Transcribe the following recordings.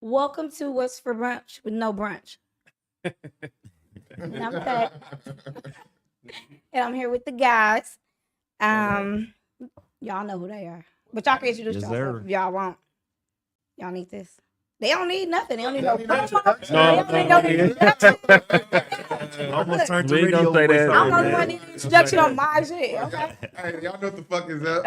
Welcome to What's for Brunch with no brunch. And I'm back. And I'm here with the guys. Y'all know who they are. But y'all can introduce yourself if y'all want. Y'all need this. They don't need nothing. They don't need no promo. Almost turned We to ain't gonna radio say voice that. on, I'm gonna man. run the introduction on my shit. Okay. Hey, y'all know what the fuck is up.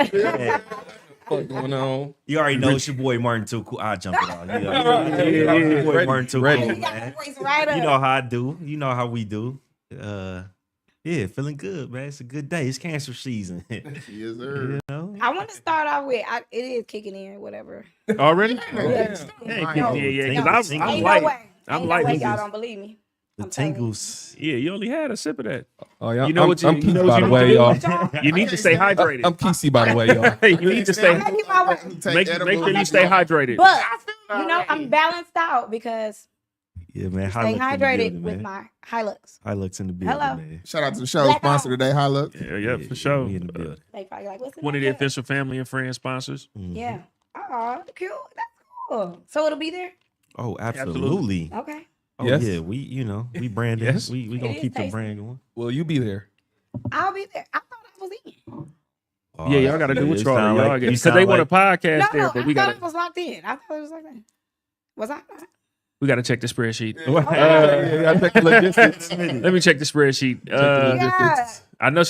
What's going on? You already know it's your boy Martin Too Cool. I'll jump it out. Yeah. Your boy Martin Too Ready. Cool, You got man. the voice right up. You know how I do. You know how we do. Yeah, feeling good, man. It's a good day. It's cancer season. Yes, sir. You know? I want to start off with it is kicking in, whatever. Already? Yeah. Yeah. No, 'Cause ain't I'm no light. way. I'm Ain't light. no way y'all don't believe me. The I'm telling you. tingles. Yeah, you only had a sip of that. Oh, yeah. You know what you- I'm you Keith, know what by you the way, need to y'all. You need to stay hydrated. I'm Kesey, by the way, y'all. You need to stay. Maybe my way. Make sure you stay hydrated. But you know, I'm balanced out because Yeah, man. staying Hilux in the hydrated building, with man. my Hilux. Hilux in the building, Hello. man. Shout out to the show Black sponsor on. today, Hilux. Yeah, for sure. We in the building. They probably like, what's the One of name the of it? official family and friends sponsors. Mhm. Yeah. Oh, cute. That's cool. So it'll be there? Oh, absolutely. Okay. Oh, Yes. yeah. We branding. Yes. We It gonna is keep the tasty. brand going. Will you be there? I'll be there. I thought I was in. Oh, Yeah, y'all got to do what you y'all sound y'all like- get you because sound they want a like- podcast No, there, no, but I we thought got I was locked in. I thought it was like that. Was I not? we got to check the spreadsheet. Yeah, I check the logistics. Let me check the spreadsheet. Yeah. I know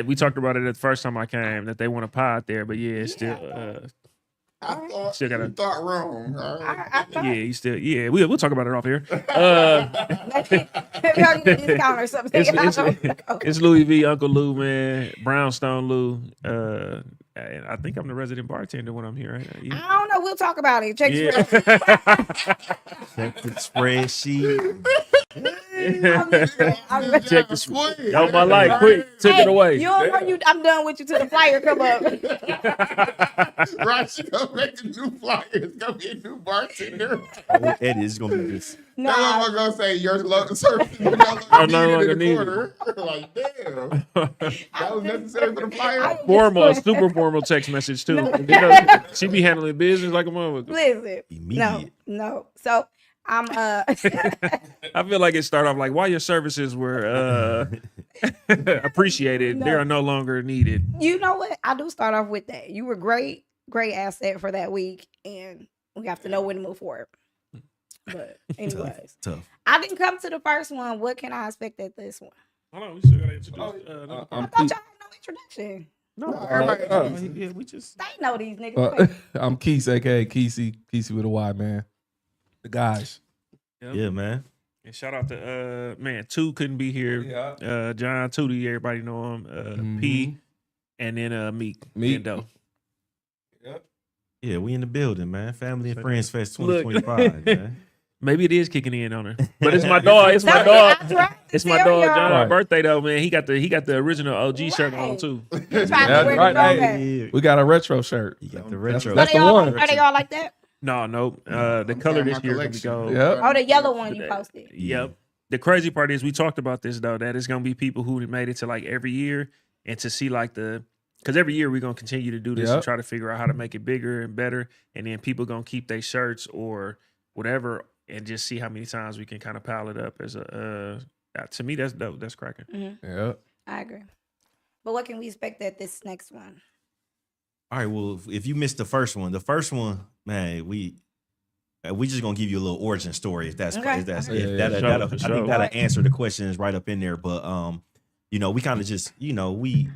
we talked about it the first time I came that they want a pod there, but yeah, it's still I thought Still gotta- you thought wrong. All right. I thought. we'll talk about it off here. Maybe I'll get a discount or something. It's Louis V, Uncle Lou, man, Brownstone Lou. And I think I'm the resident bartender when I'm here. Right? Yeah. I don't know. We'll talk about it. Check Yeah. Check the spreadsheet. Check the spreadsheet. Yo, my life, quick, took it away. You don't know I'm done with you till the flyer come up. Right, she gonna make a new flyer. It's gonna be a new bartender. Oh, Eddie is gonna be this. That Nah, motherfucker gonna say your service is no I'm no longer longer needed in needed. the corner. Like, damn. That was necessary for the flyer. Formal, super formal text message too. No. You know, she be handling business like a motherfucker. listen. Immediate. No. So I'm I feel like it started off like while your services were appreciated, they No. are no longer needed. you know what? I do start off with that. You were great asset for that week, and we have to know when to move forward. But anyways, Tough. I didn't come to the first one. What can I expect at this one? Hold on, we still gotta introduce. I I'm thought Keith. y'all had no introduction. No, Everybody Yeah, we just. They know these niggas. I'm Keith, aka Kesey with a Y, man. The guys. Yeah, man. And shout out to man, Two couldn't be here. Yeah. John Tootie, everybody know him. P, and then Meek. Meek. Endo. Yeah, we in the building, man. Family and Friends Fest Look. 2025, man. Maybe it is kicking in on her, but it's my dog. It's my dog. It's my dog. John's Right. birthday though, man. He got the original OG shirt on Right. too. That's Right. right. Hey. Hey, Yeah. we got a retro shirt. You got the retro. That's Are they, the all, one. are they all like that? No. The color this year gonna be gold. Yep. Oh, the yellow one you posted. Yep. The crazy part is we talked about this though, that it's gonna be people who made it to like every year and to see like because every year we're gonna continue to do this and Yep. try to figure out how to make it bigger and better. And then people gonna keep their shirts or whatever and just see how many times we can kind of pile it up as a to me that's dope. That's cracking. Yep. I agree. But what can we expect at this next one? All right, well, if you missed the first one, man, we just gonna give you a little origin story if that's Okay. if that's Okay. if Yeah, that'll, sure, that'll for I sure. think that'll answer the questions right up in there. But we kind of just we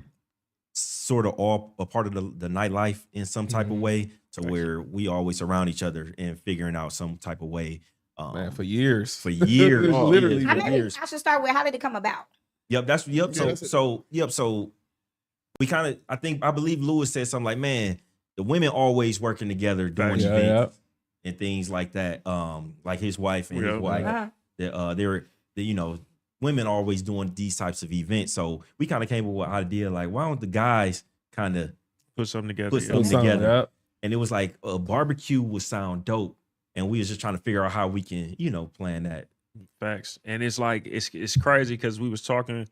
sort of all a part of the nightlife in some type of way to where we always around each other and figuring out some type of way. Man, for years. For years, Literally. I for maybe years. I should start with how did it come about? Yep, that's yep. Yeah, that's it. So we kind of I believe Lewis said something like, man, the women always working together doing Facts. Yeah, events and things like that. Like his wife and Yeah. his wife. Uh-huh. women are always doing these types of events. So we kind of came up with an idea like, why don't the guys kind of Put something together. put yeah. something Something, together? yeah. And it was like a barbecue would sound dope. And we was just trying to figure out how we can, plan that. Facts. And it's like it's crazy because we was talking.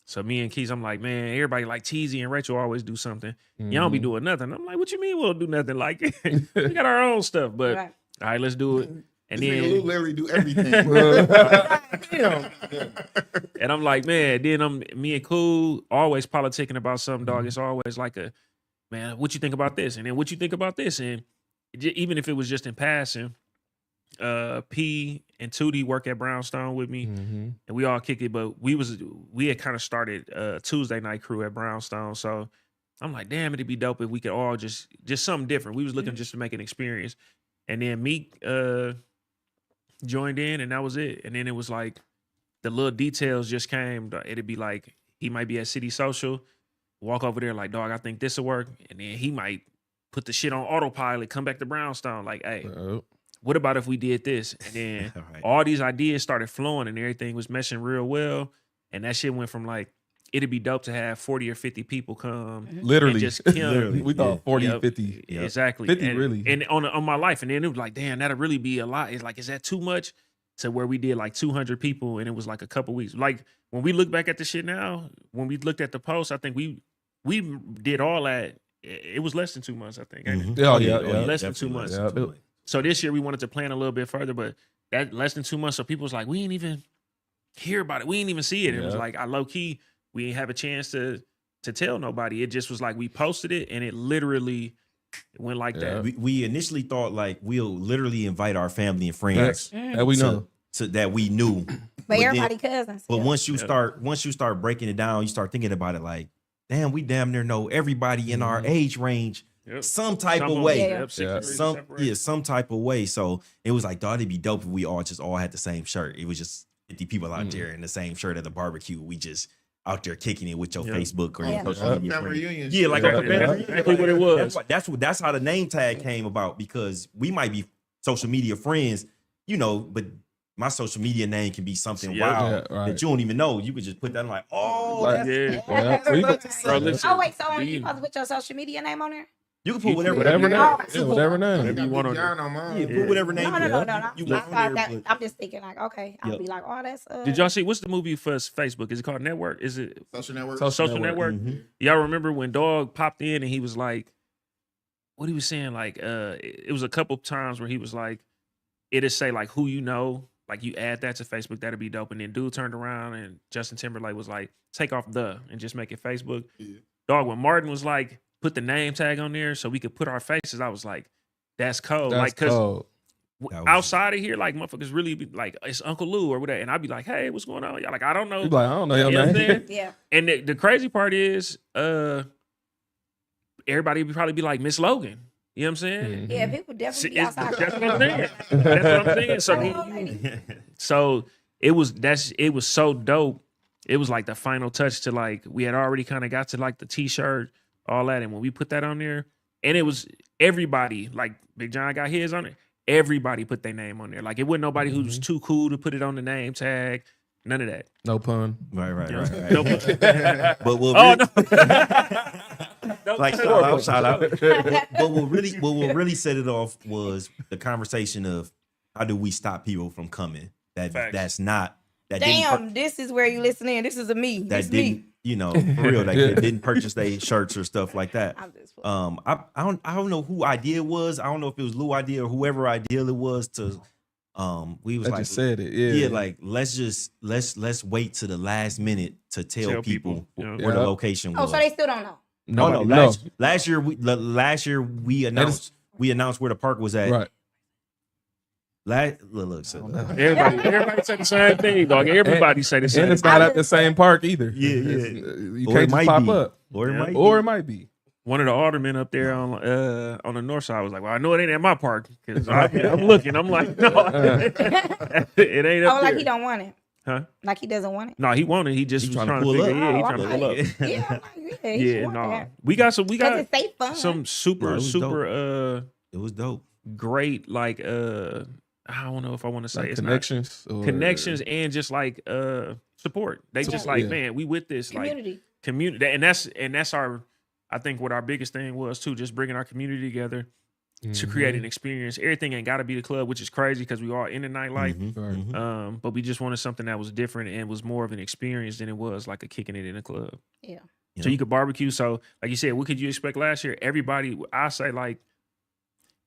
So me and Keys, I'm like, man, everybody like Teasy and Rachel always do something. Y'all be Mhm. doing nothing. I'm like, what you mean we don't do nothing? Like we got our own stuff. But Right. all right, let's do it. And This nigga Lou then literally do everything. and I'm like, man, then me and Cool always politicking about something, dog. It's always like man, what you think about this? And then what you think about this? And even if it was just in passing, P and Tootie work at Brownstone with me, Mhm. and we all kick it. But we had kind of started Tuesday night crew at Brownstone, so I'm like, damn, it'd be dope if we could all just something different. We was looking just to make an experience, and then Meek joined in, and that was it. And then it was like the little details just came. It'd be like he might be at City Social, walk over there like, dog, I think this will work, and then he might put the shit on autopilot, come back to Brownstone, like, hey, what about if we did this? And then Right. all these ideas started flowing and everything was meshing real well. And that shit went from like, it'd be dope to have 40 or 50 people come. Literally. And just kill. Literally. We thought Yeah. 40, Yep. 50. Yep. Exactly. 50 and, really. And on my life. And then it was like, damn, that'd really be a lot. It's like, is that too much? To where we did like 200 people and it was like a couple weeks. Like when we look back at the shit now, when we looked at the post, I think we did all that. It was less than 2 months, I think. ain't it? Mhm. Yeah, yeah, yeah. Less than 2 Definitely months. less than 2 Yeah. months. So this year we wanted to plan a little bit further, but that less than 2 months. So people was like, we ain't even hear about it. We ain't even see it. It was Yeah. like, I low key, we ain't have a chance to tell nobody. It just was like, we posted it and it literally went like Yeah. that. We initially thought like we'll literally invite our family and friends That we know. to that we knew. But then- everybody cousins. But yeah. once you start breaking it down, you start thinking about it like, damn, we damn near know everybody in our age range, Yep. some type Some of them, way. Yeah. yep, 6 Yeah. degrees Some separation. some type of way. So it was like, dog, it'd be dope if we all had the same shirt. It was just 50 people out there in the same shirt at the barbecue. We just out there kicking it with your Yeah. Facebook or Yeah. your social Yeah. media Family friends. reunion. Yeah, like Yeah. a family Yeah. reunion. Exactly what it was. That's how the name tag came about, because we might be social media friends, but my social media name can be something Yeah. wild Yeah, right. that you don't even know. You could just put that in like, oh, Like- that's Yeah. Yeah. We- Bro, listen, Oh wait, so do you you- supposed to put your social media name on there? you can put whatever Whatever name. name. Oh, Yeah, whatever name. Whatever you want on John on mine. Yeah, put whatever name. No, you no, want. no. You I want on thought there, that. but- I'm just thinking like, okay, I'll Yep. be like, oh, that's. Did y'all see what's the movie for Facebook? Is it called Network? Is it Social network. Social Network? Mhm. Y'all remember when Dog popped in and he was like, what he was saying? Like, it was a couple times where he was like, it'd say like who you know, like you add that to Facebook, that'd be dope. And then dude turned around and Justin Timberlake was like, take off the and just make it Facebook. Yeah. Dog, when Martin was like, put the name tag on there so we could put our faces, I was like, that's cold. That's like, cause cold. That was- outside of here, like motherfuckers really be like, it's Uncle Lou or whatever. And I'd be like, hey, what's going on? Y'all like, I don't know. You be like, I don't know You your know what I'm name. saying? Yeah. And the crazy part is, everybody would probably be like Miss Logan. You know what I'm saying? Mhm. Yeah, people definitely be outside. That's what I'm saying. That's what I'm saying. So, Hello, lady. so it was so dope. It was like the final touch to like we had already kind of got to like the t-shirt, all that, and when we put that on there, and it was everybody like Big John got his on it. Everybody put their name on there. Like it wasn't nobody who was too cool to put it on the name tag. None of that. No pun. Right. You know? Right. No- But what Oh really, no! like shout out. But what really set it off was the conversation of how do we stop people from coming? Facts. That's not that didn't Damn, this is where you listen in. This is a me. that This didn't me. for real, like Yeah. they didn't purchase their shirts or stuff like that. I'm just I don't know who idea it was. I don't know if it was Lou idea or whoever idea it was to we was I like just said it. Yeah. yeah, like let's wait to the last minute to tell, Tell people, people. where the Yeah. location Oh, was. so they still don't know. no, no. last year we announced where the park was at. Right. Look, so Everybody say the same thing, dog. Everybody say the And same. it's not at the same park either. Yeah, yeah. You Or can't it just might pop be. up. or it Yeah. might Or be. it might be. One of the aldermen up there on the north side was like, "Well, I know it ain't at my park because I'm looking. I'm like, no, it ain't Oh, up like there." he don't want it. Huh? Like he doesn't want it. No, he wanted. He just He was trying trying to to pull figure. up. Yeah, he Oh, trying to pull up. Yeah, I'm like, yeah, he Yeah, want no, that. we got Because it's safe fun. some No, super it was super It was dope. great like I don't know if I want to say Like it's connections, or... connections and just like support. They just like, Yeah. man, we with this Community. like community, and that's our. I think what our biggest thing was too, just bringing our community together to create an experience. Everything ain't got to be the club, which is crazy because we are in the nightlife. Mhm, mhm. But we just wanted something that was different and was more of an experience than it was like a kicking it in a club. Yeah. Yeah. So you could barbecue. So like you said, what could you expect last year? Everybody, I say like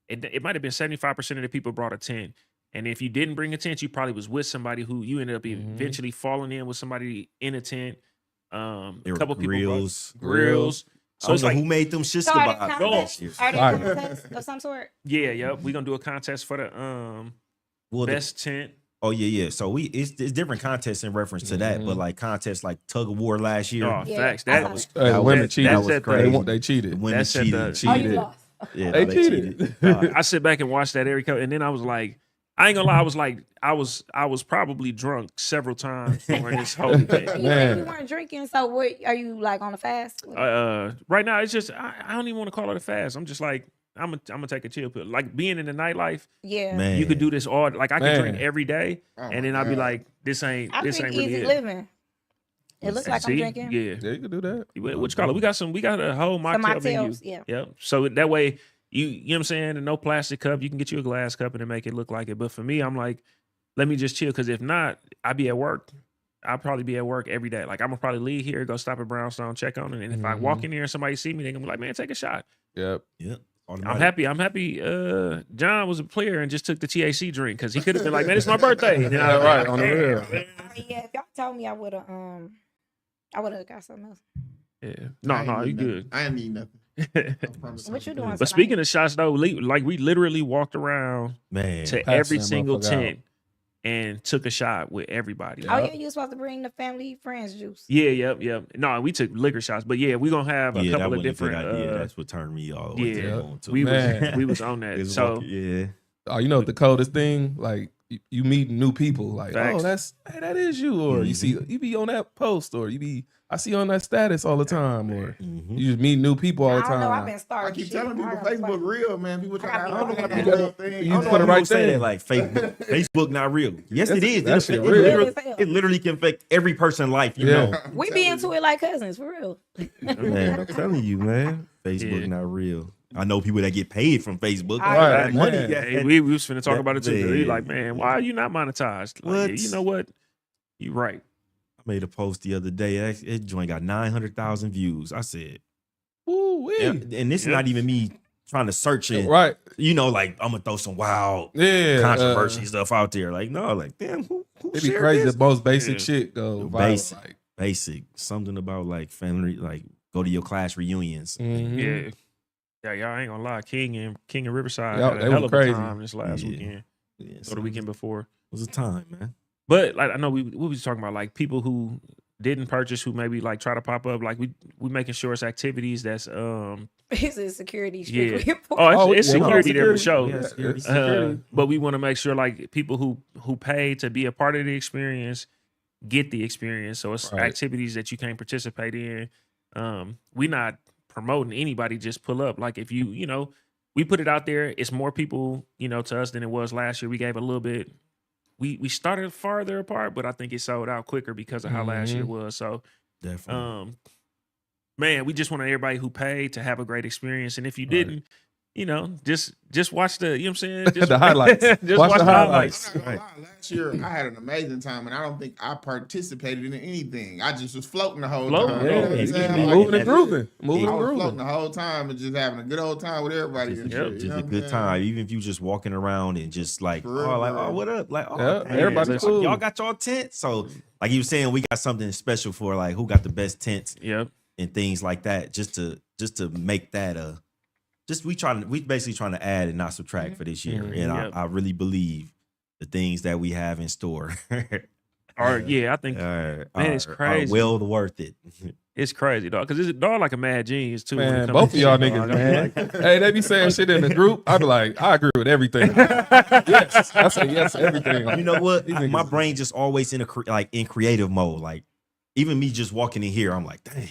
it might have been 75% of the people brought a tent. And if you didn't bring a tent, you probably was with somebody who you ended up eventually falling in with somebody in a tent. A There were couple people grills. brought grills. I So don't it's know like, who made them shit So are there kebabs contests? last year. Are there Fire. contests of some sort? yeah, yep. We're gonna do a contest for the Well, best tent. oh yeah. So it's different contests in reference to that, but like contests like tug of war last year. Oh, Yeah, facts. I That saw was that. The women cheated. That's at crazy. They cheated. The women That's at the- cheated. Oh, you cheated. lost. Yeah, They no, cheated. I sit back and watch that every and then I was like, I ain't gonna lie, I was probably drunk several times during this whole thing. You Man. said you weren't drinking, so what are you like on a fast? Right now it's just I don't even want to call it a fast. I'm just like I'm gonna take a chill pill. Like being in the nightlife, Yeah. Man, you could do this all like I could drink Man. every day, Oh and my then I'd be God. like, this ain't I this drink ain't really easy it. living. It looks like I'm See? drinking. Yeah. Yeah, you can do that. What you call it? We got a whole Some mocktail menu. mocktails, yeah. Yep. So that way you know what I'm saying, and no plastic cup. You can get you a glass cup and then make it look like it. But for me, I'm like, let me just chill because if not, I'll be at work. I'll probably be at work every day. Like I'm gonna probably leave here, go stop at Brownstone, check on it, and if I walk in there and somebody see me, they gonna be like, man, take a shot. Yep. yeah. I'm happy. John was a player and just took the THC drink because he could have been like, man, it's my birthday. And then I was Right, like, on the real. Yeah, if y'all told me, I would have got something else. Yeah. I No, ain't you need nothing. good. I ain't need nothing. I promise What you. you doing? But speaking of shots though, like we literally walked around Man, to Passing every that single motherfucker tent and took a shot with everybody. Oh yeah, you was supposed to bring the family friends juice. Yeah, yep. No, we took liquor shots, but yeah, we gonna have a yeah, that couple of wasn't a good different. idea. That's what turned me all the way to yeah, the moon, too. Man. we was on that. It's So walking- yeah, Oh, you know what the coldest thing? Like you meet new people. Like, Facts. oh, that is you. Or you see you be on that post, or I see you on that status all the time, or Mhm. you just meet new people all I the don't know. I've time. been I starting. keep shit. telling people I gotta Facebook fight. real, man. People try to I I don't gotta know be real thing. You I put don't the know right People say thing. that like Facebook not real. Yes, it is. That shit It real. literally- Real as hell. it literally can affect every person's life. You Yeah. know, We be into it like cousins, for real. man. I'm telling you, man. Facebook Yeah. not real. I know people that get paid from Facebook. Right, That money. man. Yeah, Hey, we was finna talk about it too. Man. He like, man, why are you not monetized? Like, What? yeah, you know what? You right. I made a post the other day. It joint got 900,000 views. I said, Ooh, wee. and this is Yeah. not even me trying to search it. Right. You know, like I'm gonna throw some wild Yeah. controversy stuff out there. Like, no, like, damn, who It'd be shared crazy. this? The most basic Yeah. shit go viral. Basic. Like, Basic, something about like family, like go to your class reunions. mhm. Yeah, y'all ain't gonna lie. King and Riverside Yeah, had they a hell was of a crazy. time this last Yeah. weekend Yeah, or the weekend before. It was a time, man. But like I know we was talking about like people who didn't purchase, who maybe like try to pop up. Like we making sure it's activities that's This is security. Yeah. strictly. it's yeah, security there for sure. Yeah, It's security. security. But we want to make sure like people who pay to be a part of the experience get the experience. So it's Right. activities that you can't participate in. We not promoting anybody, just pull up. Like if you know, we put it out there, it's more people, to us than it was last year. We gave a little bit. We started farther apart, but I think it sold out quicker because of how last year was. So Definitely. man, we just want everybody who paid to have a great experience. And if you didn't, just watch the, you know what I'm saying? Just, The highlights. Just Watch watch the the highlights. highlights. I'm not gonna lie, last year I had an amazing time, and I don't think I participated in anything. I just was floating the whole Floating, time. yeah. You know what I'm He's saying? been Like, Moving and grooving. Moving I and was floating grooving. the whole time and just having a good old time with everybody. and Just, shit, you just know a what I'm good saying? time. Even if you just walking around and just like, For real, for real. what up? Like, Yeah, dang, everybody like, cool. y'all got y'all tents. So, like you were saying, we got something special for like who got the best tents Yep. and things like that. Just to make that we basically trying to add and not subtract for this year. And Yep. I really believe the things that we have in store Or I think it's are crazy. well worth it. it's crazy, dog. Because it's dog like a mad genius too. when it Man, comes both to of y'all shit, niggas, dog. man. Hey, they be saying shit in the group. I be like, I agree with everything. Yes, I say yes to everything. You know what? These My niggas- brain just always in creative mode. Like even me just walking in here, I'm like, dang,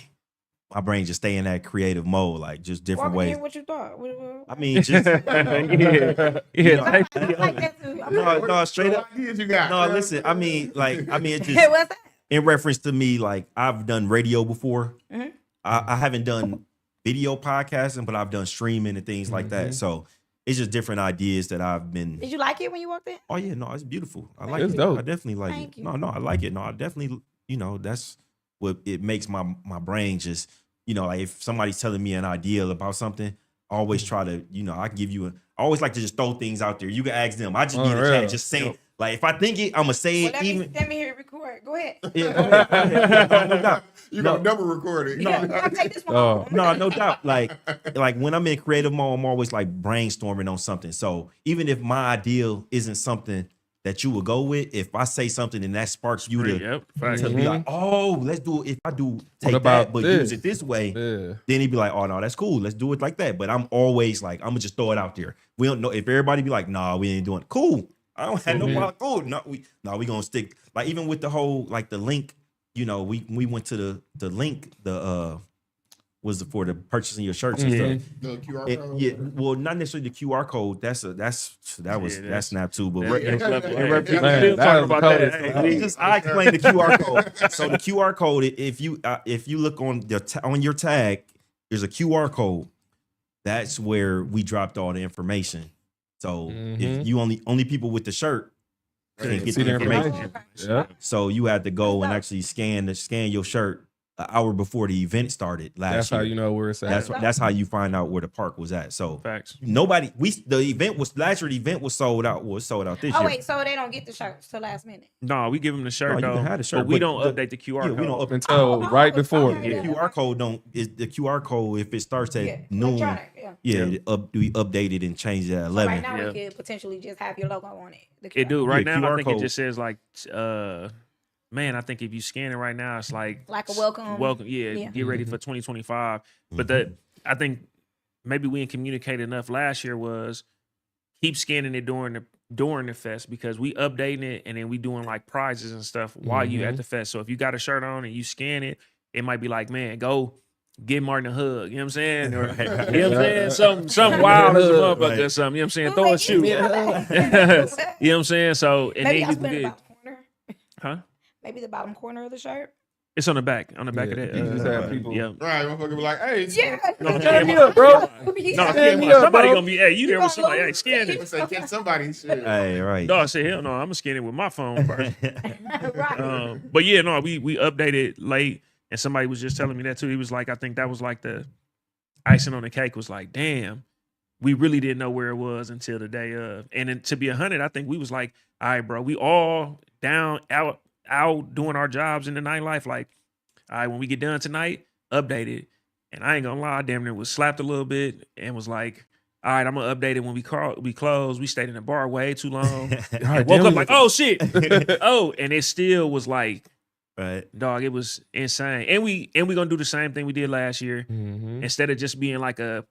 my brain just stay in that creative mode, like just different Walk in here, ways. what you thought? I mean, just yeah. I like that too. no, straight up. What ideas you got? No, listen. I mean, it just What's that? in reference to me, like I've done radio before. Mhm. I haven't done video podcasting, but I've done streaming and things like that. So it's just different ideas that I've been. Did you like it when you walked in? Oh yeah, no, it's beautiful. I like It's it. dope. I definitely like Thank it. you. No, I like it. No, I definitely, that's what it makes my brain just, like if somebody's telling me an idea about something, I always try to, I give you I always like to just throw things out there. You can ask them. I just need a Unreal. chat, just say it. Like if I think it, I'm gonna say Well, it. let me hear it record. Go ahead. Yeah, go ahead. No doubt. You No. got double recording. Yeah, I'll take this one. Oh. home. No doubt. Like when I'm in creative mode, I'm always like brainstorming on something. So even if my ideal isn't something that you would go with, if I say something and that sparks you to, Yep. Facts. to be like, oh, let's do it. If I do take about that, but this? use it this way, Yeah. then he'd be like, oh no, that's cool. Let's do it like that. But I'm always like, I'm gonna just throw it out there. We don't know if everybody be like, nah, we ain't doing it. Cool. I don't have no problem. Cool. No, we gonna stick. Like even with the whole like the link, we went to the link, was for the purchasing your shirts and stuff. The QR It- code. yeah, well, not necessarily the QR code. That's not too, but Man, Man, still talking about that that. was Hey, I explained the QR code. So the QR code, if you look on on your tag, there's a QR code. That's where we dropped all the information. So if you only people with the shirt can get See the the information. information. Yeah. So you had to go and That's actually scan your shirt an hour before the event started last That's year. how you know where it's at. That's how you find out where the park was at. So Facts. the event was last year. The event was sold out. This Oh year. wait, so they don't get the shirts till last minute. No, we give them the shirt No, you though. can have the shirt, but we but don't the- update the QR Yeah, code. we don't Up up until Oh, right oh, before. okay. the QR code is the QR code if it starts at Yeah, noon. electronic, yeah. We update it and change it at So 11. right now Yeah. we could potentially just have your logo on it. The It QR. do right Yeah, now. I QR think code. it just says like, man. I think if you scan it right now, it's like Like a welcome. Welcome, yeah. Yeah. Get ready for 2025. But Mm-hmm. I think maybe we didn't communicate enough last year was keep scanning it during the fest because we updating it and then we doing like prizes and stuff while you at the fest. So if you got a shirt on and you scan it, it might be like, man, go give Martin a hug. You know what I'm saying? Or, you know what I'm saying? Something wild as a motherfucker or Right. something. You know what I'm saying? Who's Throw a like, shoe. "Give You me know a bag." what I'm saying? So and Maybe then I'll you split it can about the corner. huh? Maybe the bottom corner of the shirt. It's on the back of that. You just have people. Yeah. Right, motherfucker be like, hey, Yeah. No, Turn me up, bro. No, Stand me up, somebody bro. gonna be, hey, you there You with somebody, gonna hey, lose. scan let's it. say, catch somebody shit. Hey, right. No, I said, hell no, I'm gonna scan it with my phone first. Right. But yeah, no, we updated late, and somebody was just telling me that too. He was like, I think that was like the icing on the cake. Was like, damn, we really didn't know where it was until the day of. And then to be 100, I think we was like, all right, bro, we all out doing our jobs in the nightlife. Like, all right, when we get done tonight, update it. And I ain't gonna lie, damn near was slapped a little bit and was like, all right, I'm gonna update it when we close. We stayed in the bar way too long. God, Woke damn, up like, oh shit. Oh, and it still was like, Right. dog, it was insane. And we gonna do the same thing we did last year. Mhm. Instead of just being like a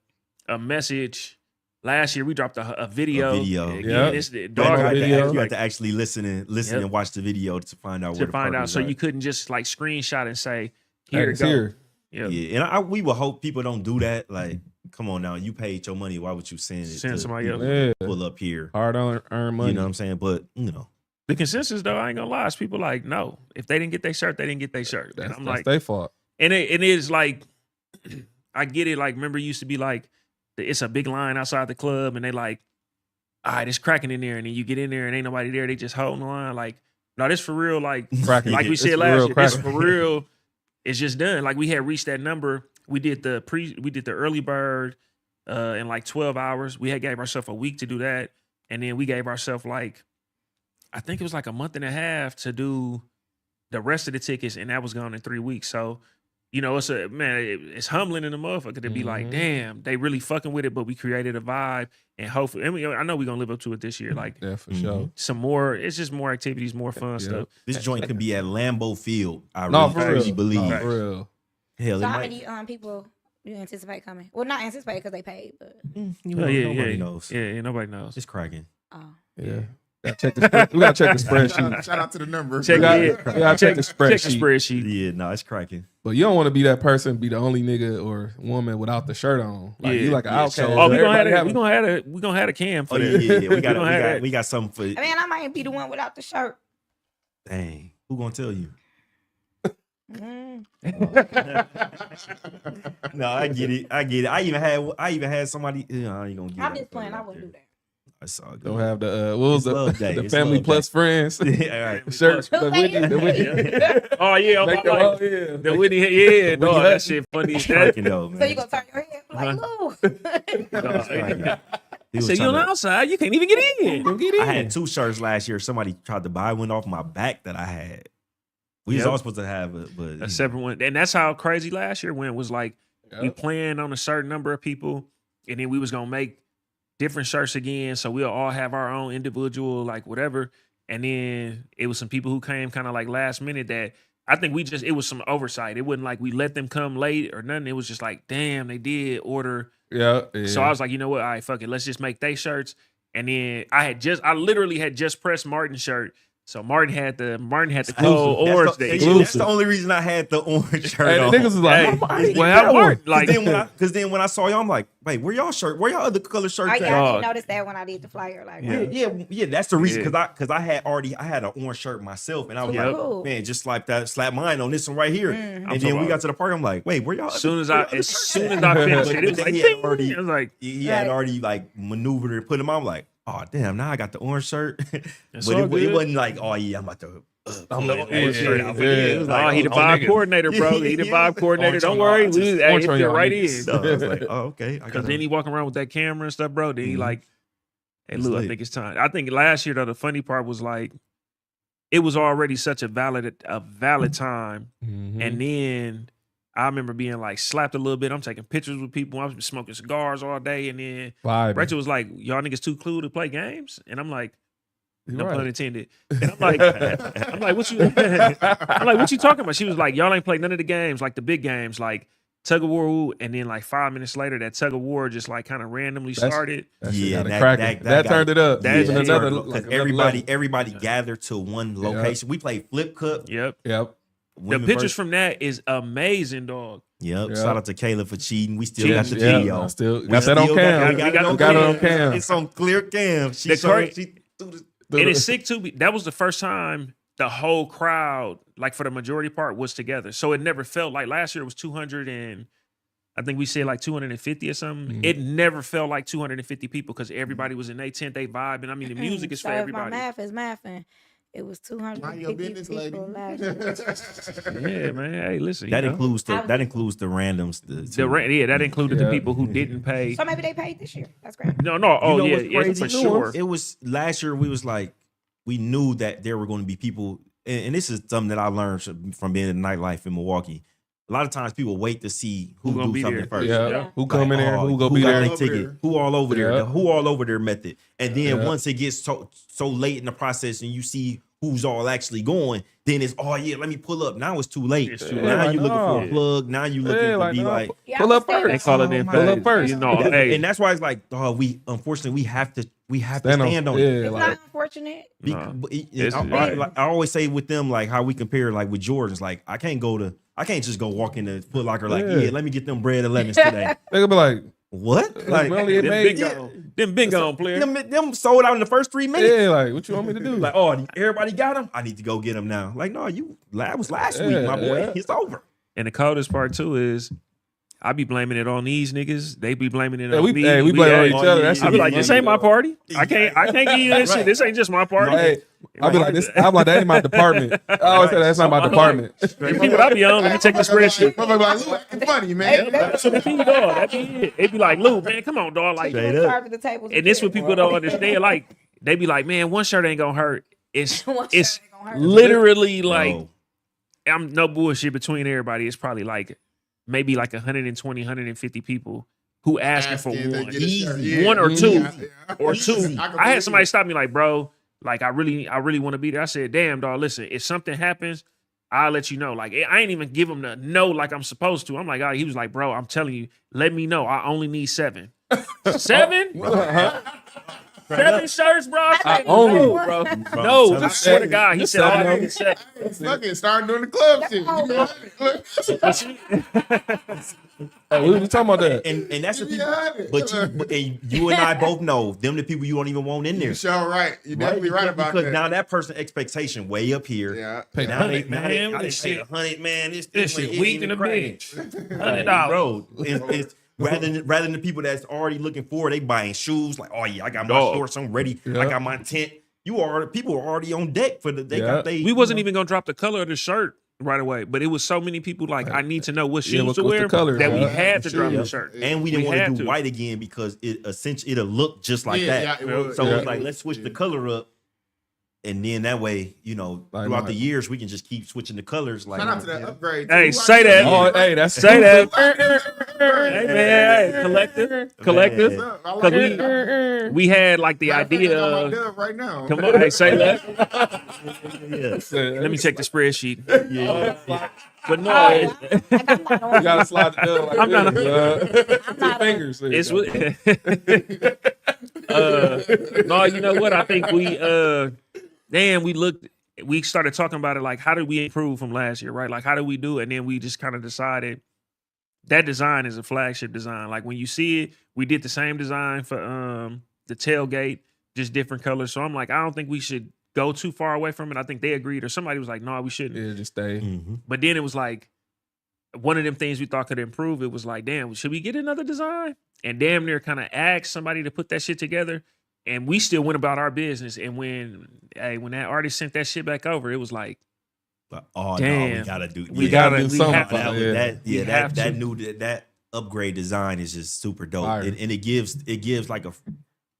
message. Last year we dropped a video. A video. Again, Yeah. it's the You dog Dog had, to, video. you had to actually listen Yep. and watch the video to find out where to the find park out. was So at. you couldn't just like screenshot and say, Hey, here it it's go. here. Yeah. Yeah, and we would hope people don't do that. Like, come on now, you paid your money. Why would you send it? Send to somebody people else. to Yeah. pull up here. Hard earned money. You know what I'm saying? But The consensus though, I ain't gonna lie, is people like, no, if they didn't get their shirt, they didn't get their shirt. And That's, I'm that's like, their fault. and it is like, I get it. Like, remember, it used to be like, it's a big line outside the club, and they like, all right, it's cracking in there, and then you get in there and ain't nobody there. They just holding the line. Like, no, this for real. Like, Cracking. like we It's said for last real year, this cracking. for real. It's just done. Like we had reached that number. We did the early bird in like 12 hours. We had gave ourselves a week to do that, and then we gave ourselves like, I think it was like a month and a half to do the rest of the tickets, and that was gone in 3 weeks. So, it's humbling in the motherfucker to be like, Mhm. damn, they really fucking with it, but we created a vibe, and hopefully, I know we're gonna live up to it this year. Like Yeah, for Mhm. sure. some more, it's just more activities, more fun Yeah. stuff. this joint can be at Lambeau Field. I No, really, for really real. believe. No, for real. Hell, So it how might. many people do you anticipate coming? Well, not anticipate because they paid, but You Oh, know, nobody knows. Yeah, nobody knows. It's cracking. oh. Yeah. We gotta check the spreadsheet. Shout out to the number. Check We gotta, it. we gotta check the Check the spreadsheet. spreadsheet. Yeah, no, it's cracking. But you don't want to be that person, be the only nigga or woman without the shirt on. Like you like an outcast. so- Oh, we gonna Everybody have we gonna have a cam for Oh that. yeah. We got gonna have that. we got something for. Man, I might be the one without the shirt. Dang, who gonna tell you? Mm. No, I get it. I even had somebody. I ain't gonna get. I'm it, just playing. but I wouldn't do that. That's all good. Don't have the what was It's love day. the It's family love plus day. friends Yeah, all right. shirt. Who The made Whitney, the Whitney. Oh yeah, Make I'm the like, whole- yeah. the Whitney, yeah, dog, Whitney that shit funny as It's that. cracking though, man. So you gonna turn your head like, Lou? It's cracking. He was Say you trying on the to- outside, you can't even get in. I had 2 shirts last year. Somebody tried to buy one off my back that I had. We was Yep. all supposed to have it, but A separate one, and that's how crazy last year went. It was like we Yep. planned on a certain number of people, and then we was gonna make different shirts again, so we'll all have our own individual, like whatever. And then it was some people who came kind of like last minute that I think it was some oversight. It wasn't like we let them come late or nothing. It was just like, damn, they did order. Yeah. So I was like, you know what? All right, fuck it. Let's just make they shirts. And then I literally had just pressed Martin's shirt. So Martin had the cold orange. That's the, that's the only reason I had the orange shirt Hey, the on. niggas was like, Hey, I ain't well, get that how one. Martin? Like, Because then when I saw y'all, I'm like, wait, where y'all other color shirts I at? actually Dog. noticed that when I did the flyer. Like, Yeah. That's the reason Yeah. because I had an orange shirt myself, and I was Super like, cool. man, just like that, slap mine on this one right here. Mm. And I'm then we talking got to the party. I'm like, wait, where y'all? as soon as I finished it, it But was then like, he had ding. already- I was like, he had Right. already like maneuvered and put them on. I'm like, oh damn, now I got the orange shirt. It's But all it good. wasn't like, oh yeah, I'm about to. I'm the pull that orange shirt shirt. out. Yeah. It was like, he the oh, vibe nigga. coordinator, bro. He the vibe coordinator. Orange Don't on worry. y'all. We Just hey, orange it on fit y'all right niggas. in. So I was like, oh okay. Because then he walking around with that camera and stuff, bro. Then he Mhm. like, hey, It's look, I lit. think it's time. I think last year though, the funny part was like, it was already such a valid time, Mhm. and then I remember being like slapped a little bit. I'm taking pictures with people. I was smoking cigars all day, and then Vibing. Rachel was like, "Y'all niggas too cool to play games," and I'm like, You "No right. pun intended." And I'm like, "What you?" I'm like, "What you talking about?" She was like, "Y'all ain't played none of the games, like the big games, like tug of war." And then like 5 minutes later, that tug of war just like kind of randomly That's- started. That shit Yeah, got it that- cracking. that That got turned it up. that Even shit another turned it up. because like another level. everybody gathered to one location. We played flip cup. Yep. Yep. The women pictures versus- from that is amazing, dog. Yep. Yep. Shout out to Kayla for cheating. We still got the Yeah, video. I still We got that on still cam. We got it on got it on cam. It's on clear cam. She The showed, cra- she threw the- And it's sick too. That was the first time the whole crowd, like for the majority part, was together. So it never felt like last year it was 200 and I think we said like 250 or something. Mhm. It never felt like 250 people because everybody was in their tent, they vibe. And I mean, the music is for So if everybody. my math is mathing. It was Mind your 250 business, lady. people last year. Yeah, man. Hey, listen. that you know. includes I was- that includes the randoms. That included the Yeah. people who didn't pay. So maybe they paid this year. That's great. No. Oh, You know yeah, what's yeah, crazy? for sure. It was last year. We was like, we knew that there were going to be people, and this is something that I learned from being in nightlife in Milwaukee. A lot of times people wait to see who gonna do be something there. first. Yeah. Yeah. Who come in there? Who gonna who be got there? their Over ticket? there. Who all over there? Yeah. Who all over their method? And then Yeah. once it gets so late in the process, and you see who's all actually going, then it's yeah, let me pull up. Now it's too late. It's too Now late. you looking for No. a plug. Now you looking Yeah, to like, be no. like. Yeah, Pull I up was thinking- first. They call it in Oh, Pull up phase. first. You know, That- hey, and that's why it's like, we unfortunately we have to Stand on- stand on yeah, it. It's like- not unfortunate. No. I, It's- like, I always say with them like how we compare like with Jordans. Like I can't just go walk in the Foot Locker like Yeah. let me get them bread 11s today. They gonna be like, What? Like we only them made- been gone, player. them sold out in the first 3 minutes. yeah, like what you want me to do? Like everybody got them. I need to go get them now. Like no, that was last week, Yeah, my boy. yeah. It's over. And the coldest part too is I be blaming it on these niggas. They be blaming it Yeah, on we me. blame on hey, each oh, other. yeah, That shit I be like, this funny, ain't my though. party. I can't give you this Right. shit. This ain't just my party. Hey, I'll be like this. I'm like that ain't my department. I always say that's not my department. You see what I be on? Let me check the spreadsheet. Motherfucker like, Lou, acting funny, man. That's what it be, dog. That be it. It be like, Lou, man, come on, dog. Like, Straight You up. charge for the tables and this chairs. what people don't understand. Like, they be like, man, one shirt ain't gonna hurt. It's One shirt it's ain't gonna hurt. literally like No. I'm no bullshit between everybody. It's probably like maybe like 120, 150 people who asking for Asking to one. get a shirt. Easy. Yeah. One or Yeah. two. Yeah. Or two. can I had believe somebody it. stop me like, bro, like I really want to be there. I said, damn, dog, listen, if something happens, I'll let you know. Like I ain't even give him the no like I'm supposed to. I'm like, he was like, bro, I'm telling you, let me know. I only need 7. 7? 7 shirts, bro. I own it, bro. Bro, No, I'm I swear to God, he Just said all seven I of need to say. Fuck it, start doing the club shit. Oh, You got it. Hey, we was talking about that. and that's the You people. got it. But you and I both know them the people you don't even want in there. You sure right. You're definitely right about because that. now that person expectation way up here. Yeah. Pay Now they, 100, now man, they, this they shit- pay 100, man. This shit weak in the bitch. Like, $100. bro. It's rather than the people that's already looking forward, they buying shoes like, oh yeah, I got my Dog. shorts, I'm ready. Yeah. I got my tent. People are already on deck for the. They Yeah. got they. We wasn't even gonna drop the color of the shirt right away, but it was so many people like, I need to know what shoes Yeah, to what's the wear color, that we yeah. had to drop the Shoes. shirt. And we didn't We want to had do to. white again because it essentially it'll look just like Yeah, that. yeah, it would. So Yeah. it's like let's switch the color up, and then that way, Like, throughout like- the years we can just keep switching the colors. Like Shout out to that upgrade. Hey, too. say that. Oh, hey, that's Say that. Hey, Hey man, hey, collective. What's up? I like Cause that. we had like the Matter of fact, I idea got my of, dub right now. come on, hey, say that. yeah. Let me check the spreadsheet. Yeah. But no, Like, I'm not on You gotta slide the bill like I'm not this, I'm not Two fingers. There you it's go. no, you know what? I think we started talking about it like, how did we improve from last year, right? Like, how did we do it? And then we just kind of decided that design is a flagship design. Like when you see it, we did the same design for the tailgate, just different colors. So I'm like, I don't think we should go too far away from it. I think they agreed, or somebody was like, no, we shouldn't. Yeah, just stay. Mhm. But then it was like one of them things we thought could improve. It was like, damn, should we get another design? And damn near kind of asked somebody to put that shit together. And we still went about our business. And when that artist sent that shit back over, it was like, But, oh no, Damn. we gotta do. We You gotta do we something. have to- that, Yeah. that We yeah have that to. that new that upgrade design is just super dope, Fire. and it gives like a,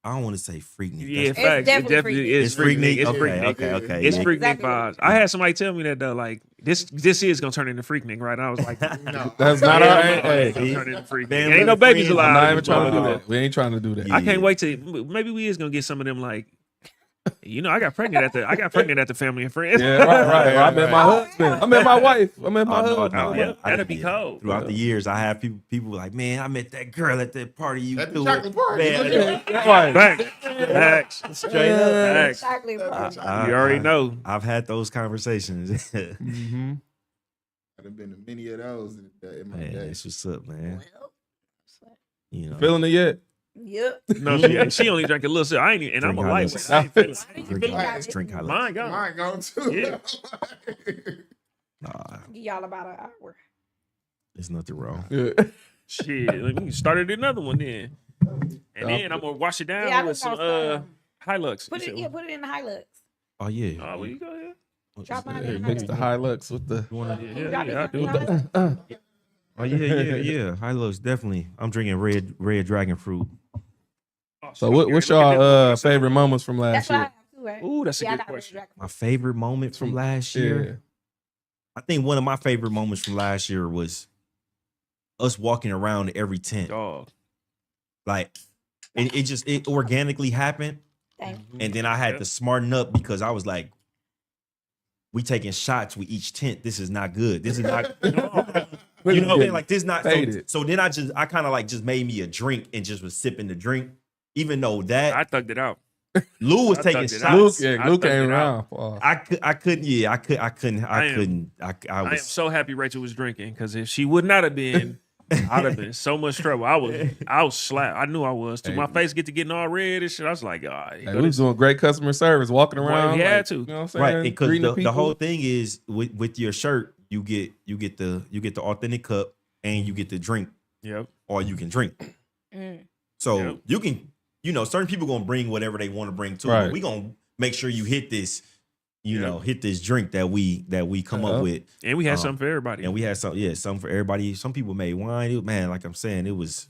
I don't want to say freaknik. yeah, That's- facts. It definitely definitely is it's freaknik. It's Okay, freaknik. okay. It's yeah. freaknik Exactly. vibes. I had somebody tell me that though, like this is gonna turn into freaknik, right? And I was like, No. That's not yeah, our it's hey. gonna turn into freaknik. Family Ain't no babies friends. allowed. I'm not even trying to do Wow. that. We ain't trying to do that. Yeah. I can't wait to maybe we is gonna get some of them like, I got pregnant at the family and friends. Yeah, right. I met my husband. I met my wife. I met my Oh, no, husband. Oh, yeah, I that'd be did. cold. Throughout the years, I have people like, man, I met that girl at that party you At the threw. chocolate party. Man, Right. Facts. straight up. Facts. Exactly. You already know. I've had those conversations. Mm-hmm. I've been to many of those in my Man, day. that's what's up, man. You know, Feeling it yet? Yep. No, she only drank a little sip. I ain't even, and I'm a Drink license. high I ain't feeling it. drink highlights, drink highlights. Mine gone. Mine gone too. Yeah. Nah, Give y'all about an hour. there's nothing wrong. Yeah. Shit, we started another one then, and then I'm gonna wash it down Yeah, I with just some want Hilux. put it. Yeah, put it in the Hilux. Oh yeah. Oh, well, you go ahead. Drop mine Yeah, in the mix the Hilux with the. You wanna- Yeah, Drop yeah, I it do. in the Hilux. Oh yeah. Hilux definitely. I'm drinking red dragon fruit. Oh, So shit, what's look at y'all that. favorite moments from That's last what I year? have too, right? Ooh, that's a Yeah, I good got Red question. Dragon. My favorite moment from last year. I think one of my favorite moments from last year was us walking around every tent. Dog. Like it organically happened. Thank you. And then I had to smarten up because I was like, we taking shots with each tent. This is not good. This is not, you know what I'm saying? Like this not so, Faded. so then I kind of like just made me a drink and just was sipping the drink. Even though that I thugged it out. Lou was I taking thugged it shots. out. Luke, I Luke thugged came it around. Wow. I couldn't. I am was so happy Rachel was drinking because if she would not have been, I'd have been in so much trouble. I was slapped. I knew I was. To Hey. my face get to getting all red and shit. I was like, Hey, we was doing great customer service, walking Boy, around. we had like, to. You know what I'm saying? right because Greeting the people. whole thing is with your shirt, you get the authentic cup and you get the drink, Yep. or you can drink. Mm. So Yep. you can, certain people gonna bring whatever they want to bring too. Right. But we gonna make sure you hit this, Yep. hit this drink that we come up with. And we had Um, something for everybody. And we had some for everybody. Some people made wine. Man, like I'm saying, it was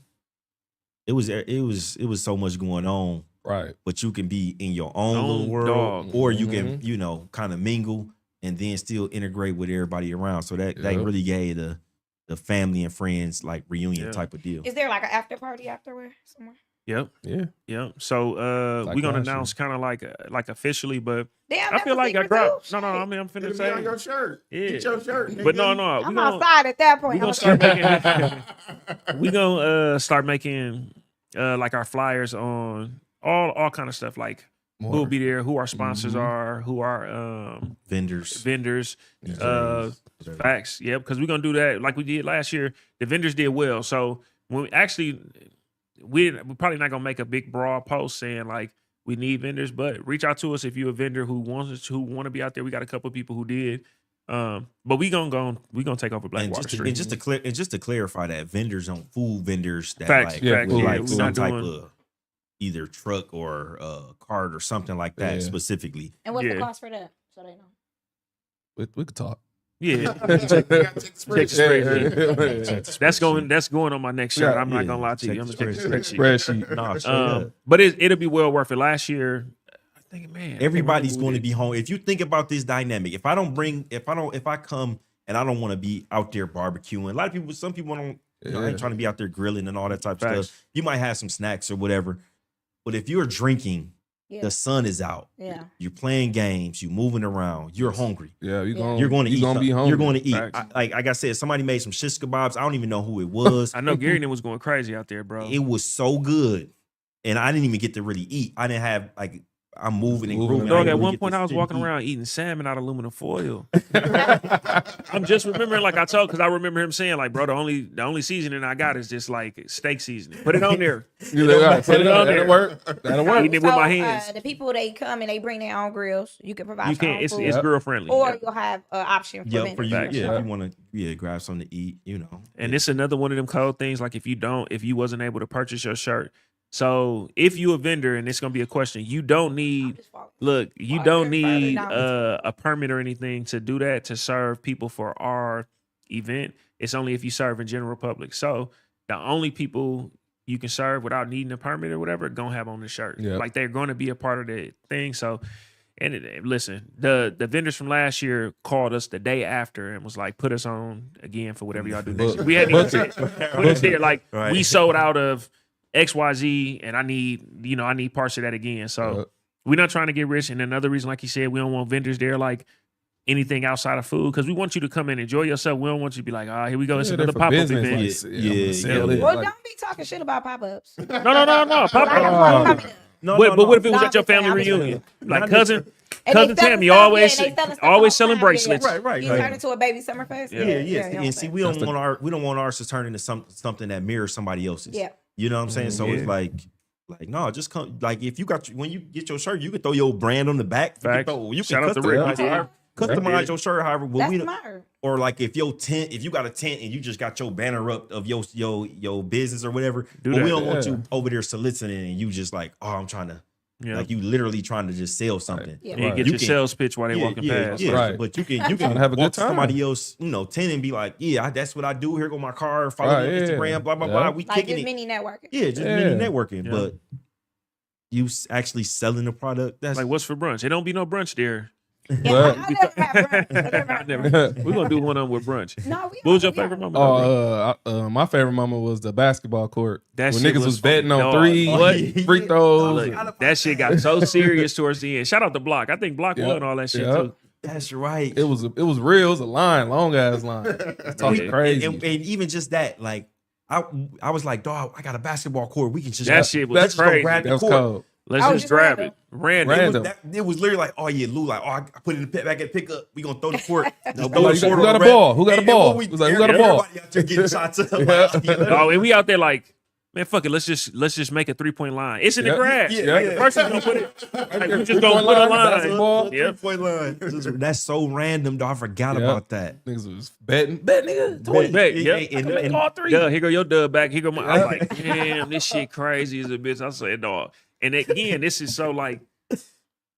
so much going on. Right. But you can be in your own Own little world, dog. or you can, kind of mingle and then still integrate with everybody around. So that Yep. really gave the family and friends like reunion Yeah. type of deal. Is there like an after party afterward somewhere? Yep. Yeah. Yep. So Like we're gonna last year. announce kind of like officially, but Damn, I that's feel a like I secret dropped. too. No, Shit. I mean I'm finna It'll be on say. your shirt. Yeah. Get your shirt. But nigga. no, we I'm gonna outside at that point. we gonna start making like our flyers on all kind of stuff like who will be there, who our sponsors are, who our Vendors. whatever. Facts, yeah, because we're gonna do that like we did last year. The vendors did well, so when we're probably not gonna make a big broad post saying like we need vendors, but reach out to us if you're a vendor who want to be out there. We got a couple of people who did, but we gonna take over Blackwater Street. And just to clarify that vendors on food vendors that Facts, like, facts, with yeah, like we're some not type doing- of either truck or cart or something like that specifically. And what's the Yeah. cost for that? So they know. We could talk. Yeah, Check the check the spreadsheet. spreadsheet. That's going on my next shirt. I'm not gonna lie to you. I'm gonna check the spreadsheet. Spreadsheet. Nah, straight up. But it'll be well worth it. Last year, I think, man, Everybody's going to be home. If you think about this dynamic, if I come and I don't want to be out there barbecuing, a lot of people, some people don't, ain't trying to be out there grilling and all that type of Facts. stuff. You might have some snacks or whatever, but if you're drinking, Yeah. the sun is out. Yeah. You're playing games. You're moving around. You're hungry. Yeah, you're going. You're going to eat. Gonna be something. hungry. You're going to eat. Facts. Like I said, somebody made some shish kebabs. I don't even know who it was. I know Gary and them was going crazy out there, bro. It was so good, and I didn't even get to really eat. I didn't have like I'm moving and grooving. Dog, didn't at really one get point to I was sit and walking eat. around eating salmon out of aluminum foil. I'm just remembering, like I told, because I remember him saying, like, bro, the only seasoning I got is just like steak seasoning. Put it on there. You like, all right, Put it on there. That'll work. That'll work. Eating it with my hands. The people they come and they bring their own grills. You can provide You your own can't. It's food. girl friendly. Or you'll have an option for Yeah, for you. vendors. Yeah, if you want to, grab something to eat. And it's another one of them cold things. Like if you wasn't able to purchase your shirt. So if you a vendor, and it's gonna be a question, you don't need. Look, you don't need a permit or anything to do that, to serve people for our event. It's only if you serve in general public. So the only people you can serve without needing a permit or whatever gonna have on the shirt. Yep. Like they're gonna be a part of the thing. So, listen, the vendors from last year called us the day after and was like, put us on again for whatever y'all do next year. We hadn't even said, put us there. Like Right. we sold out of XYZ and I need parts of that again. So we're not trying to get rich. And another reason, like you said, we don't want vendors there like anything outside of food, because we want you to come and enjoy yourself. We don't want you to be like, here we go. It's another pop-up event. Well, don't be talking shit about pop-ups. No. Pop-up. No, But what if it was No, at your I'm just saying, family I'm just reunion? saying. Like Not cousin And they selling Tammy stuff, always and they selling stuff always all the selling time. bracelets. Right. You turn into a baby Summerfest. Yeah. And see, we That's don't want ours to turn into something that mirrors somebody else's. Yeah. You know what I'm saying? So it's like no, just come. Like if you when you get your shirt, you can throw your brand on the back. Facts. You Shout can out to Rick. customize your shirt however. But That's we smart. or like if you got a tent and you just got your banner up of your business or whatever, Do but that. we don't want you over there soliciting and you just like, I'm trying to like you literally trying to just sell something. Yeah. And get You your can- sales pitch while they walking past. Yeah, Right. but you can Trying to have a walk good to time. somebody else, tent and be like, that's what I do. Here go my car. Follow Right, me on yeah. Instagram. Blah blah Yeah. blah. We Like kicking just it. mini networking. Yeah, just Yeah. mini networking. Yeah. But you actually selling the product. That's Like, what's for brunch? It don't be no brunch there. Yeah, I never had brunch. I never had brunch. We're gonna do one on with brunch. No, we What was your don't. favorite moment? My favorite moment was the basketball court. That when shit niggas was was betting on dog. threes, What? free throws. Look, that shit got so serious towards the end. Shout out to Block. I think Block won all that shit Yep. too. that's right. It was real. It was a line, long ass line. It's talking Yeah. crazy. And even just that, like I was like, dog, I got a basketball court. We can just That shit was let's just go crazy. grab that the was court. cold. Let's Oh, just just grab random. it. Random. Random. It was literally like, yeah, Lou, like, I put it in the back at pickup. We gonna throw the court. Just throw Like, the who sword got on a the ball? rack. Who got a And ball? when we- It was like, who got a ball? Everybody out there getting shots up. Yeah. Oh, and we out there like, man, fuck it. Let's just make a 3-point line. It's in the Yeah. grass. Yeah. Like, the person's gonna put it. Like, we just 3-point gonna put a line, line. basketball. Yep. 3-point line. That's so random, dog. I forgot Yep. about that. Niggas was betting. Bet, nigga. Bet, Yeah, yep. and- All three. Yeah, here go your dub back. Here go my. I'm like, damn, this shit crazy as a bitch. I said, dog. And again, this is so like,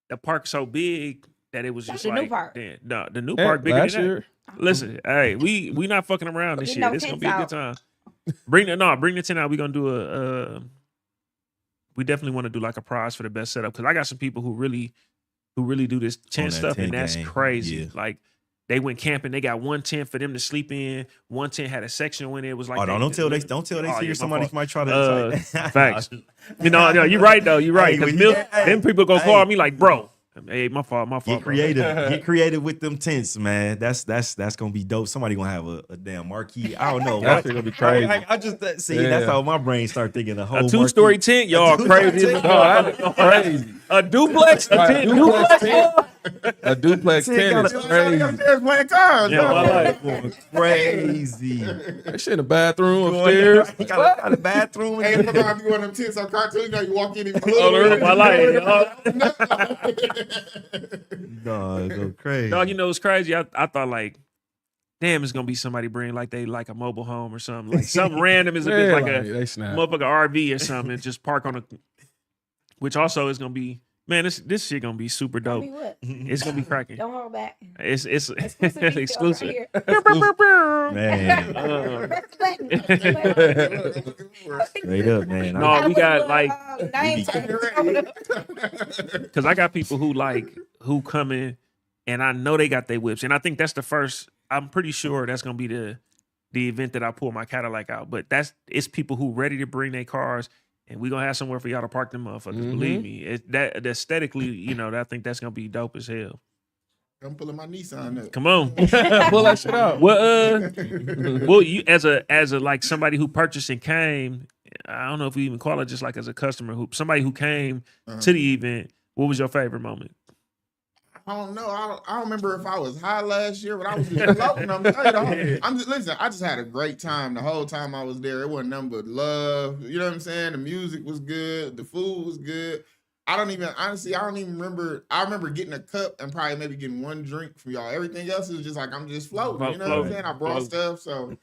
the park's so big that it was That's just the new like, park. damn, no, the new park bigger Last than that. year, Listen, hey, we not fucking around this Get year. no It's gonna tents be a good time. Bring the tent out. We're gonna do we definitely want to do like a prize for the best setup, because I got some people who really do this tent that stuff, tent and that's game, crazy. yeah. Like they went camping, they got one tent for them to sleep in. One tent had a section when it was like, don't tell they Oh, see yeah, my somebody fault. might try to Facts. No, you're right though. You're right. Hey, Because when you get- them people gonna call me like, bro. Hey, my fault. Get Bro. creative. Get creative with them tents, man. That's gonna be dope. Somebody gonna have a damn marquee. I don't know. That shit gonna be crazy. I just see Yeah. that's how my brain start thinking a whole A 2-story tent, y'all two-story crazy. tent. No, that's crazy. A duplex, a Right, tent, duplex duplex. tent. A duplex tent is crazy. Upstairs playing cards. Yeah, huh? my life. crazy. That shit in the bathroom upstairs. He got a bathroom. Hey, sometimes you one of them tents on cartoon, you know, you walk in and Oh, Lord, my life. No, go crazy. Dog, you know what's crazy? I thought like, damn, it's gonna be somebody bring like they like a mobile home or something. Like something random is a bit Yeah, like they a snap. motherfucker RV or something and just park on a, which also is gonna be, man, this shit gonna be super Tell dope. me what. It's gonna be cracking. Don't hold back. It's Exclusive. details exclusive. Right Man, Uh, Press the button. straight up, man. No, we got, like, name we be- tag. Cause I got people who come in and I know they got their whips. And I think that's the first, I'm pretty sure that's gonna be the event that I pull my Cadillac out. But it's people who ready to bring their cars and we gonna have somewhere for y'all to park them motherfuckers. Believe me. That aesthetically, you know, I think that's gonna be dope as hell. I'm pulling my Nissan up. Come on. Pull that shit out. Well, you as a like somebody who purchased and came, I don't know if we even call it just like as a customer somebody who came to the event, what was your favorite moment? I don't know. I don't remember if I was high last year, but I was just floating. Listen, I just had a great time the whole time I was there. It wasn't nothing but love. You know what I'm saying? The music was good. The food was good. I don't even remember. I remember getting a cup and probably maybe getting one drink from y'all. Everything else is just like I'm just floating. You know what I'm saying? I brought stuff. So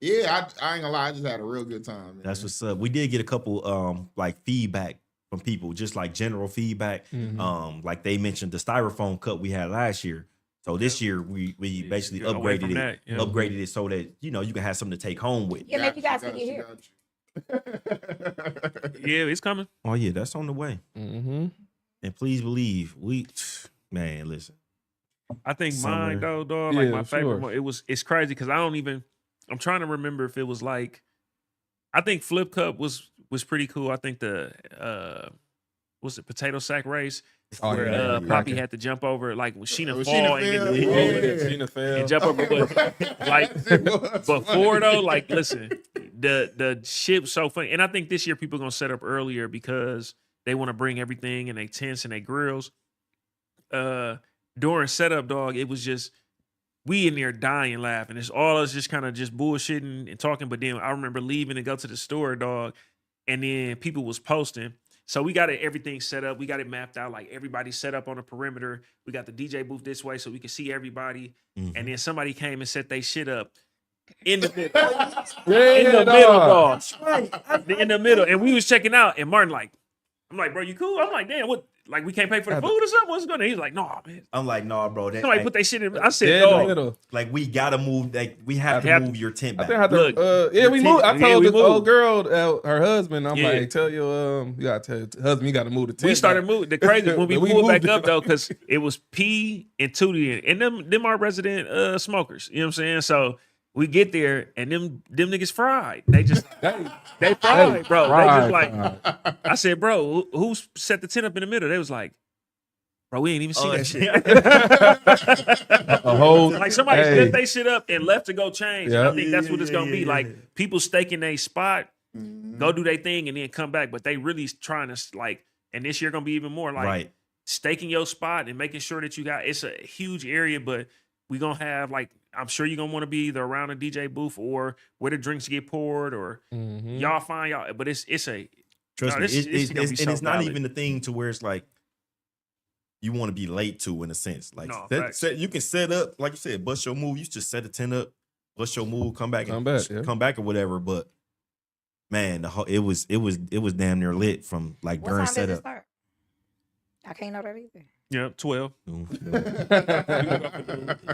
yeah, I ain't gonna lie. I just had a real good time. Man. That's what's up. We did get a couple like feedback from people, just like general feedback. Like they mentioned the styrofoam cup we had last year. So this year we basically away from upgraded that, it, yeah. upgraded it so that you know you can have something to take home with. Yeah, maybe you guys can get here. Yeah, it's coming. Oh yeah, that's on the way. And please believe man, listen. I think Summer. mine though, dog. Like Yeah, my favorite. sure. It's crazy because I'm trying to remember if it was like. I think Flip Cup was pretty cool. I think the was it potato sack race Oh, where yeah, Poppy yeah. had to jump over like when Sheena When fall Sheena and get fell, the yeah. Sheena fell. and jump over. But like before though, like listen, the ship's so funny, and I think this year people are gonna set up earlier because they want to bring everything and they tents and they grills. During setup, dog, it was just we in there dying laughing. It's all us just kind of just bullshitting and talking. But then I remember leaving to go to the store, dog, and then people was posting. So we got everything set up. We got it mapped out. Like everybody set up on the perimeter. We got the DJ booth this way so we can see everybody. And then somebody came and set their shit up in the middle. In the middle, dog. In the middle. And we was checking out. And Martin like, I'm like, bro, you cool? I'm like, damn, what? Like we can't pay for the food or something? What's going on? He's like, no, man. I'm like, nah, bro. That, Somebody put their shit in. I said, Dead in the dog. middle. like we gotta move. Like we have to move your tent I back. think I had to, Look, yeah, we moved. I yeah, told we this old moved. girl, her husband, I'm Yeah. like, tell your you gotta tell your husband you gotta move the tent. We started back. moving. The crazy when we We pulled back moved up it. though, because it was P and Tootie and them are resident smokers. You know what I'm saying? So we get there and them niggas fried. They just they fried, bro. They just like I said, bro, who set the tent up in the middle? They was like, bro, we ain't even see that shit. a whole Like somebody hey, set they shit up and left to go change. Yeah. I think that's what it's gonna be. Yeah. Like people staking their spot, go do their thing, and then come back. But they really trying to like, and this year gonna be even more like right. staking your spot and making sure that you got. It's a huge area, but we gonna have like I'm sure you're gonna want to be either around a DJ booth or where the drinks get poured or y'all find y'all. But it's a Trust no, me, this gonna be so and it's not valid. even the thing to where it's like you want to be late to in a sense. Like No, facts. you can set up, like you said, bust your move. You just set a tent up, bust your move, come back, Come back, yeah. come back or whatever. But man, it was damn near lit from like What during time did it setup. start? I can't know that either. yeah 12.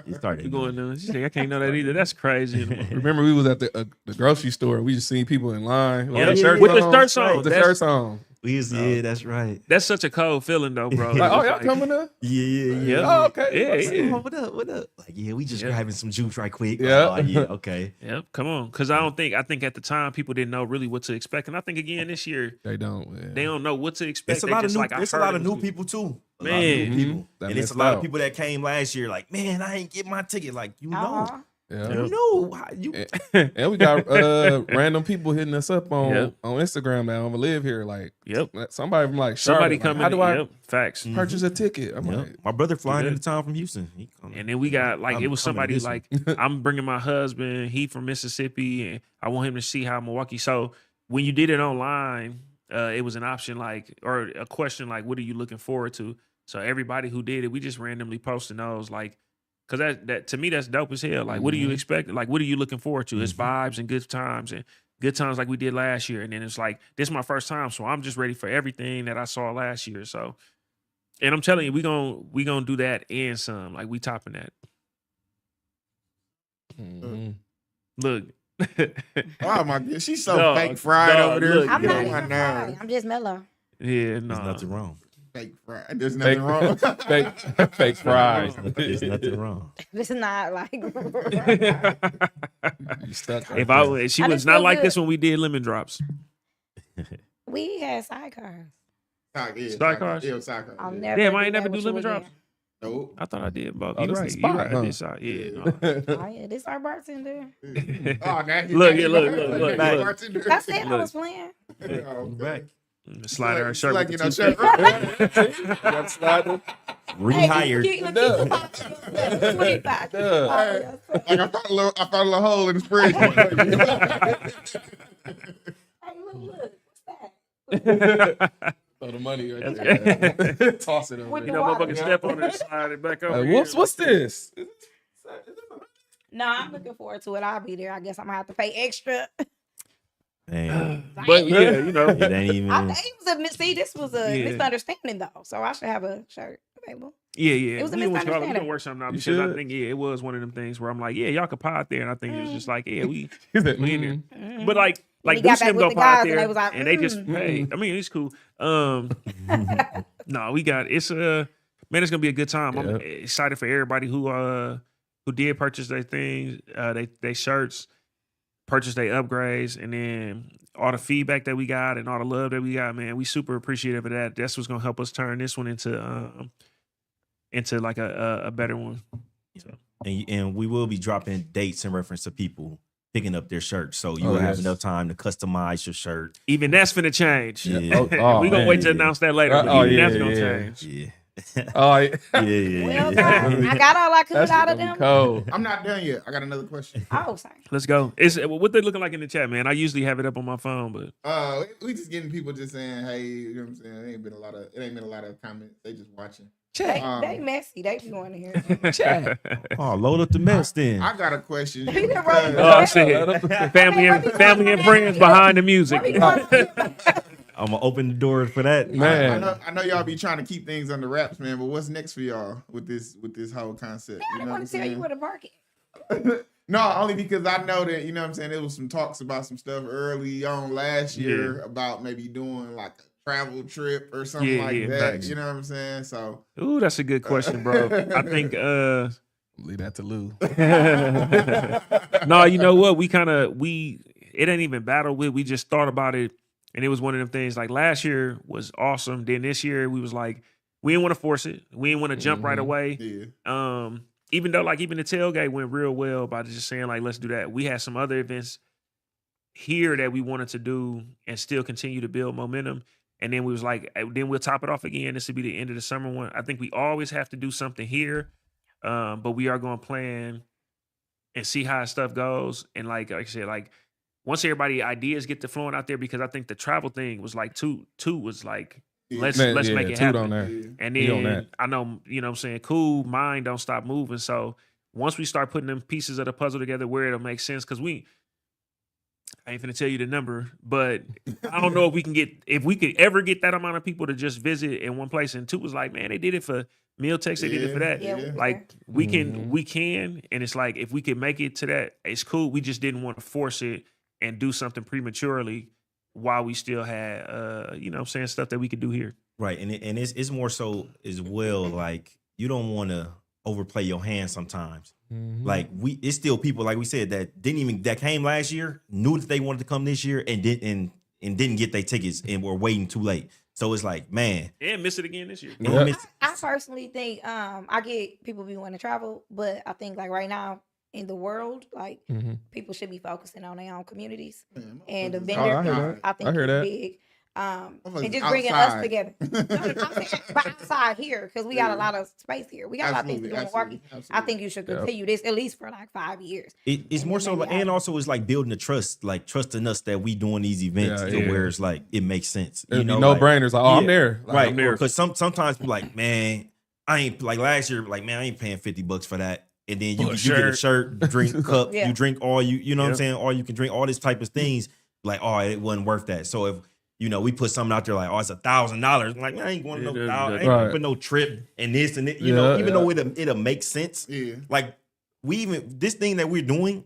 It started. You going there? She said, I can't know that either. That's crazy. Remember we was at the grocery store. We just seen people in line Yeah, with their with the on. shirts on. With the That's- shirts on. Yeah, that's right. That's such a cold feeling though, bro. Like, oh, It's y'all like- coming up? Yeah. Yeah. Oh, okay. Yeah, yeah. Oh, what up? What up? Like, yeah, we just Yeah. grabbing some juice right quick. Yeah. Oh, yeah. Okay. Yep, come on. Because I think at the time people didn't know really what to expect. And I think again this year, They don't. Yeah. they don't know what to expect. It's a They lot of just new. like, I It's a heard lot it of was new good. people too. A A lot of new Man. people. That And it's a missed lot of out. people that came last year like, man, I ain't get my ticket. Like, you know. Aw. Yeah. You know how you And we got random people hitting us up on Yep. Instagram that don't live here. Like, Yep. somebody from like Somebody Charlotte, coming. Like, how do I Yep. Facts. purchase a ticket? I'm Yep. like, My brother flying good. into town from Houston. He coming. And then we got like I'm it was coming to somebody this like I'm bringing my husband. He from Mississippi, and I want him to see how Milwaukee. So when you did it online, it was an option like or a question like, "What are you looking forward to?" So everybody who did it, we just randomly posting those like, because that to me that's dope as hell. Like, what do you expect? Like, what are you looking forward to? It's vibes and good times like we did last year. And then it's like this is my first time, so I'm just ready for everything that I saw last year. So. And I'm telling you, we gonna do that and some. Like we topping that. Look. Oh my god, she's so Dog, fake fried dog, over there. look, I'm Yeah. not Oh, even my fried. nerves. I'm just mellow. Yeah, There's no. nothing wrong. Fake fried. There's nothing wrong. fake fries. There's nothing wrong. This is not like. You stuck. If she I was just not feel like good. this when we did lemon drops. We had sidecars. Sidecars? Yeah, sidecars. I'll yeah. never. Damn, I do ain't never that do with you lemon again. drops. Nope. I thought I did, but Oh, you this right. the You spot, right. huh? This side. Yeah, no. Oh yeah, this our bartender. Oh, now he- Look, yeah, look. Bartender. I said I Look. was playing. Oh, Back. Slide her Like- shirt like, with you the know, two shirt. Got sliding. Rehired. Hey, look, 25. Duh. Oh, yes. Like I found a little hole in the spreadsheet. Hey, look, what's that? Throw the money right there. Toss it over With You there. know, water. motherfucker step on it and slide it back over. Whoops, here. what's this? No, I'm looking forward to it. I'll be there. I guess I'm gonna have to pay extra. Man, But yeah, you know. it ain't even. I think it was this was a Yeah. misunderstanding though, so I should have a shirt available. Yeah. It was a We gonna misunderstanding. work something out You because I should. think it was one of them things where I'm like, yeah, y'all could pot there, and I think it was just like, yeah, we He said, in there. Mhm. But like he got Deuce back them with go the pot guys and there, they was like, and they just mm. hey, I mean it's cool. No, we got it's man, it's gonna be a good time. I'm Yeah. excited for everybody who did purchase their things, they shirts, purchase their upgrades, and then all the feedback that we got and all the love that we got, man. We super appreciative of that. That's what's gonna help us turn this one into like a better one. So. And we will be dropping dates in reference to people picking up their shirts, so you Oh, will have yes. enough time to customize your shirt. Even that's finna change. Yeah. Oh, we gonna man. wait to announce that later. But Oh, even yeah, that's gonna yeah. change. Yeah, Oh, yeah. Well done. I got all I could That's out of gonna them. be cold. I'm not done yet. I got another question. Oh, sorry. Let's go. It's what they looking like in the chat, man. I usually have it up on my phone, but We just getting people just saying, hey, you know what I'm saying? It ain't been a lot of comments. They just watching. They messy. They be wanting to hear. Oh, load up the mess then. I got a question. He done wrote it oh down. shit, family and friends behind the music. I'm gonna open the doors for that. Man. I know y'all be trying to keep things under wraps, man. But what's next for y'all with this whole concept? I You didn't know what I'm want to tell you saying? where to park it. No, only because I know that, you know what I'm saying, there was some talks about some stuff early on last year about maybe doing like a travel trip or something Yeah, like yeah, that. facts. You know what I'm saying? So Ooh, that's a good question, bro. I think Leave that to Lou. no, you know what? It ain't even battled with. We just thought about it, and it was one of them things. Like last year was awesome. Then this year we was like, we didn't want to force it. We didn't want to jump right away. yeah. Even though like even the tailgate went real well by just saying like let's do that. We had some other events here that we wanted to do and still continue to build momentum. And then we was like, then we'll top it off again. This will be the end of the summer one. I think we always have to do something here, but we are going to plan and see how stuff goes. And like I said, like once everybody ideas get to flowing out there, because I think the travel thing was like two was like let's Man, make yeah, it Toot happen. on there. Yeah. And He on then that. I know, you know what I'm saying, cool, mind don't stop moving. So once we start putting them pieces of the puzzle together where it'll make sense, because I ain't finna tell you the number, but I don't know if we could ever get that amount of people to just visit in one place. And two was like, man, they did it for meal takes, they did it for that. Yeah, Yeah. Like we can, and it's like if we could make it to that, it's cool. We just didn't want to force it and do something prematurely while we still had you know what I'm saying, stuff that we could do here. Right, and it's more so as well. Like you don't want to overplay your hand sometimes. Like it's still people like we said that came last year, knew that they wanted to come this year and didn't get their tickets and were waiting too late. So it's like, man, And miss it again this year. and Yeah. I personally think I get people be wanting to travel, but I think like right now in the world, like people should be focusing on their own communities. Man, And the motherfuckers vendor I hear piece, that. I think I hear is that. big. And Motherfuckers just bringing us outside. together. No, I'm saying, but outside here, because we got a lot of space here. We got a lot of things to do in Milwaukee. I think you should continue this at least for like 5 years. It's And more then so, maybe and also it's like building the trust, like trusting us that we doing these events Yeah, to yeah. where it's like it makes sense. It'd be like, no-brainers. Like, I'm yeah, there. Like, right? I'm there. Because sometimes people like, man, I ain't like last year, like man, I ain't paying $50 for that. And then you get a shirt, drink cup, Yeah. you drink all you know what I'm Yep. saying, all you can drink, all this type of things. Like, oh, it wasn't worth that. So if we put something out there like, oh, it's $1,000. Like, man, I ain't going to Yeah, I ain't right. for no trip and this and it. Yeah, Even though it'll make sense. Yeah. Like this thing that we're doing,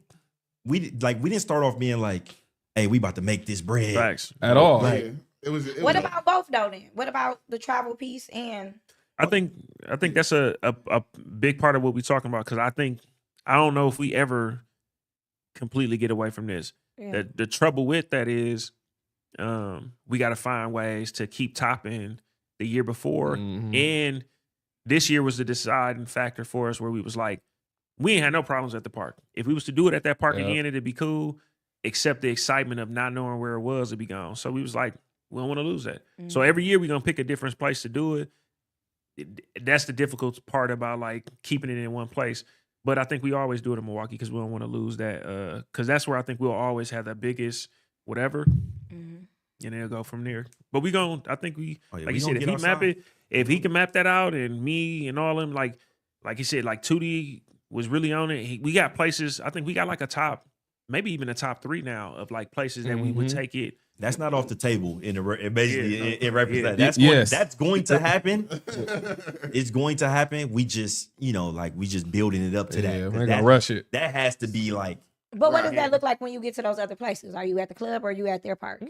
we didn't start off being like, hey, we about to make this bread. Facts. at all. Right. Yeah. It was. What about both though then? What about the travel piece and I think that's a big part of what we're talking about because I don't know if we ever completely get away from this. yeah. The trouble with that is we got to find ways to keep topping the year before. And this year was the deciding factor for us where we was like, we ain't had no problems at the park. If we was to do it at that park again, it'd be cool, except the excitement of not knowing where it was would be gone. So we was like, we don't want to lose that. So every year we're going to pick a different place to do it. That's the difficult part about like keeping it in one place. But I think we always do it in Milwaukee because we don't want to lose that. Because that's where I think we'll always have the biggest whatever. And it'll go from there. But I think we, Oh, yeah, like we you gonna said, if get he map outside. it, if he can map that out and me and all them, like you said, like Tootie was really on it. We got places, I think we got like a top, maybe even a top 3 now of like places that we would take it. That's not off the table in basically Yeah. in reference to Yeah. that. That's going to happen. It's going to happen. We just, we just building it up to that. Yeah, 'Cause we're gonna rush it. That has to be like, but what does Right. that look like when you get to those other places? Are you at the club or are you at their park?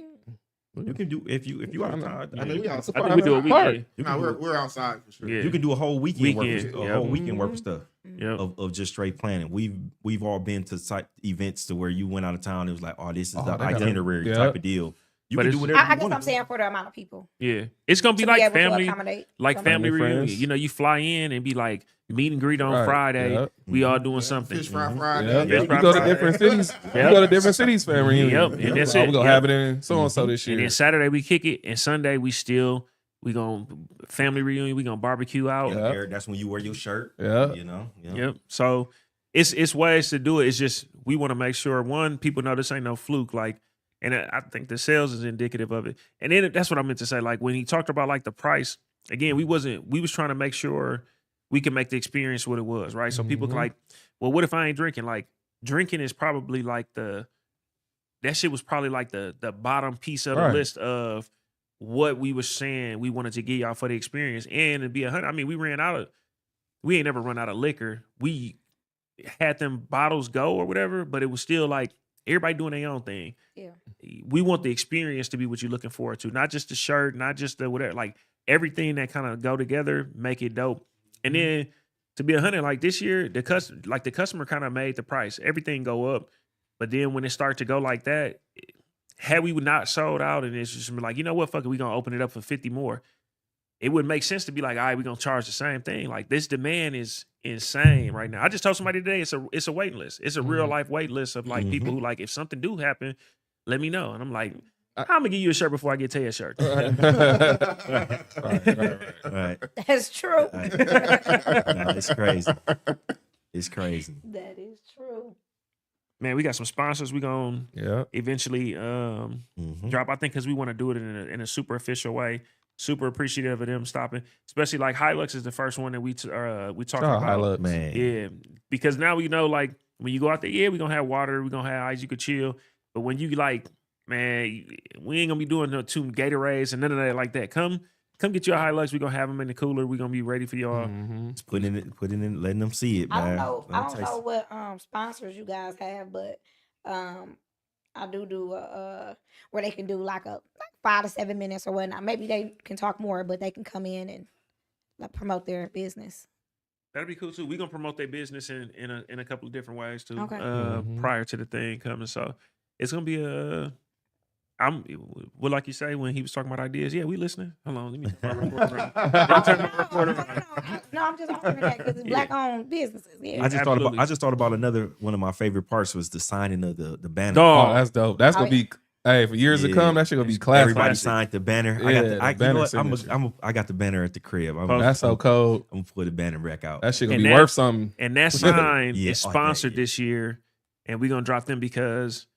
you can do if you out of town. I mean, we I outside. think we do a weekend. Nah, we're outside for sure. Yeah. You can do a whole weekend worth Weekend, of, yeah. a whole weekend worth of stuff Yep. of just straight planning. We've all been to events to where you went out of town. It was like, oh, this is the they got it. itinerary Yeah. type of deal. You But can do it's- whatever I you guess want. I'm saying for the amount of people. Yeah. It's going to be To like able to family. accommodate Like somebody. family Family, reunion. friends. You know, you fly in and be like meet and greet on Right, Friday. yep. We all doing something. Fish fry Friday. Yeah, Yeah. you go to different cities. You go to different cities for a reunion. Yep, and that's Oh, it. we gonna Yep. have it in so and so this And year. then Saturday we kick it, and Sunday we gonna family reunion. We gonna barbecue out. Yeah. That's when you wear your shirt. Yeah. Yeah. Yep. So it's ways to do it. It's just we want to make sure people know this ain't no fluke. Like, and I think the sales is indicative of it. And then that's what I meant to say. Like when he talked about like the price again, we was trying to make sure we can make the experience what it was, right? So people like, well, what if I ain't drinking? Like drinking is probably like that shit was probably like the bottom piece of the Right. list of what we was saying we wanted to get y'all for the experience. And to be 100, I mean, we ain't never run out of liquor. We had them bottles go or whatever, but it was still like everybody doing their own thing. Yeah. We want the experience to be what you're looking forward to, not just the shirt, not just the whatever, like everything that kind of go together, make it dope. And then to be 100, like this year, the customer kind of made the price, everything go up. But then when it started to go like that, had we not sold out and it's just been like, you know what, fuck it, we gonna open it up for 50 more. It would make sense to be like, all right, we're gonna charge the same thing. Like this demand is insane right now. I just told somebody today it's a waiting list. It's a real life wait list of like people who like, if something do happen, let me know. And I'm like, I'm gonna give you a shirt before I get Tay a shirt. Right. That's true. No, it's crazy. It's crazy. That is true. Man, we got some sponsors. We gonna Yeah. eventually Mhm. drop. I think because we want to do it in a super official way. Super appreciative of them stopping, especially like Hilux is the first one that we talked about. Hilux. Man. Yeah, because now we know like when you go out there, yeah, we gonna have water, we gonna have ice, you could chill. But when you like, man, we ain't gonna be doing no 2 Gatorades and none of that like that. Come get your Hilux. We gonna have them in the cooler. We gonna be ready for y'all. Just putting in, letting them see it, I man. don't know. Let I 'em don't taste know it. what sponsors you guys have, but I do where they can do like 5 to 7 minutes or whatnot. Maybe they can talk more, but they can come in and like promote their business. That'd be cool too. We gonna promote their business in a couple of different ways too. Okay. Prior to the thing coming, so it's gonna be like you say when he was talking about ideas. Yeah, we listening. Hold on, let me turn my recorder on. Let me turn my recorder on. I'm just offering that because it's black-owned businesses. Yeah. Absolutely. I just thought about another one of my favorite parts was the signing of the banner. Dog. Oh, that's dope. That's Oh, gonna be hey for years to Yeah. come. That shit gonna be classic. Everybody Classic. signed the banner. Yeah, I got the the, I, you banner know what? signature. I got the banner at the crib. That's so cold. I'm gonna put the banner back out. That shit gonna And be that- worth something. And that sign Yeah. is Oh, yeah, sponsored yeah. this year, and we're gonna drop them because,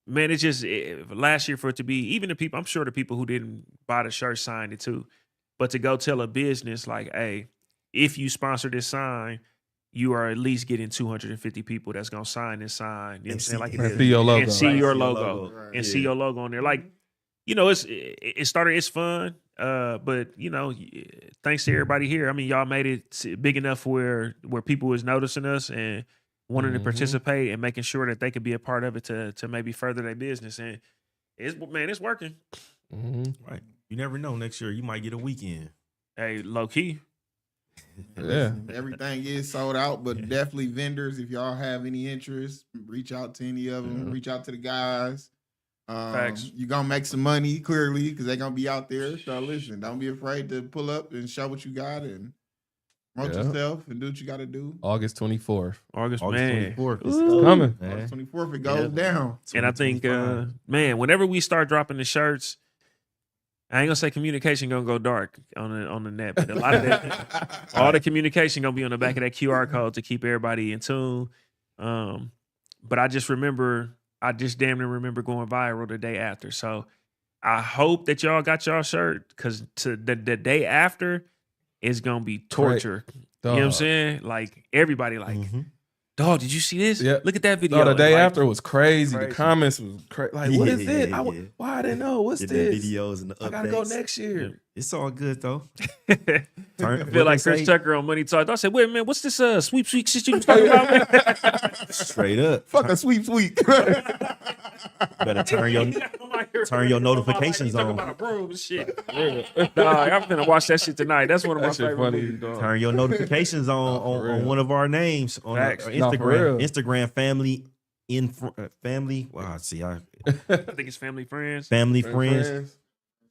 man, it's just last year for it to be even the people. I'm sure the people who didn't buy the shirt signed it too, but to go tell a business like, hey, if you sponsor this sign, you are at least getting 250 people that's gonna sign this sign. You know what I'm saying? Like it And is. see your logo. And see Right, your see your logo. logo. And Right. see your logo on there. Like, you know, it started. It's fun, but you know, thanks to everybody here. I mean, y'all made it big enough where people was noticing us and wanting to Mhm. participate and making sure that they could be a part of it to maybe further their business. And it's working. Mhm. Right. You never know. Next year you might get a weekend. Hey, low key. Yeah. Everything is sold out, but definitely vendors. If y'all have any interest, reach out to any of them. Yeah. Reach out to the guys. Facts. You're gonna make some money clearly because they're gonna be out there. So listen, don't be afraid to pull up and show what you got and promote Yeah. yourself and do what you got to do. August 24th. August, August man. 24th. It's Ooh. Coming. man. August 24th, it goes down. And I think, 2025. man, whenever we start dropping the shirts, I ain't gonna say communication gonna go dark on the net, but a lot of that, all the communication gonna be on the back of that QR code to keep everybody in tune. But I just damn near remember going viral the day after. So I hope that y'all got y'all shirt because to the day after is gonna be torture. You know what I'm Dog. saying? Like everybody, like, Mhm. dog, did you see this? Yeah. Look at that video. No, the day Like, after was crazy. Crazy. The comments was crazy. Like, what is Yeah, it? yeah. Why I didn't know? What's Get the this? videos and the updates. I gotta go next year. It's all good though. I Turn- feel what like they Chris say? Tucker on Money Talk. I said, wait, man, what's this sweep shit you was talking about? Man? Straight up. Fuck a sweep. Better turn your turn your notifications Talking on. about a broom and shit. Dog, I'm gonna watch that shit tonight. That's one of my That shit favorite funny. movies, dog. Turn your notifications on for on real. one of our names on our Facts. No, for real. Instagram family family. Wow, see, I think it's family friends. family friends.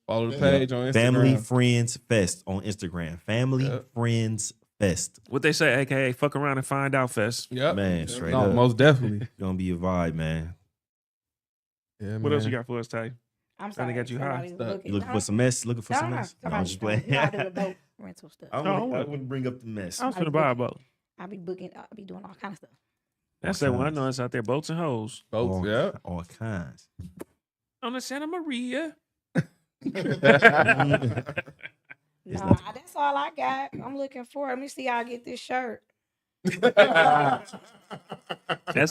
Follow the page on Instagram. Family Friends Fest on Instagram. Family Yeah. Friends Fest. What they say, aka fuck around and find out fest. Yep. Man, straight No, up. most definitely. Gonna be a vibe, man. Yeah, What man. else you got for us, Tay? I'm Tryna sorry. get you high. somebody's Stuck. looking. You looking for some mess? Looking for some mess? No, I'm just playing. You know, I do the boat rental stuff. I No, wouldn't bring up the mess. I was gonna buy a boat. I'll be booking. I'll be doing all kind of stuff. That's that one. I know it's out there, boats and hoes Boats, yeah. All kinds. on the Santa Maria. It's Nah, not- that's all I got. I'm looking for. Let me see how I get this shirt. That's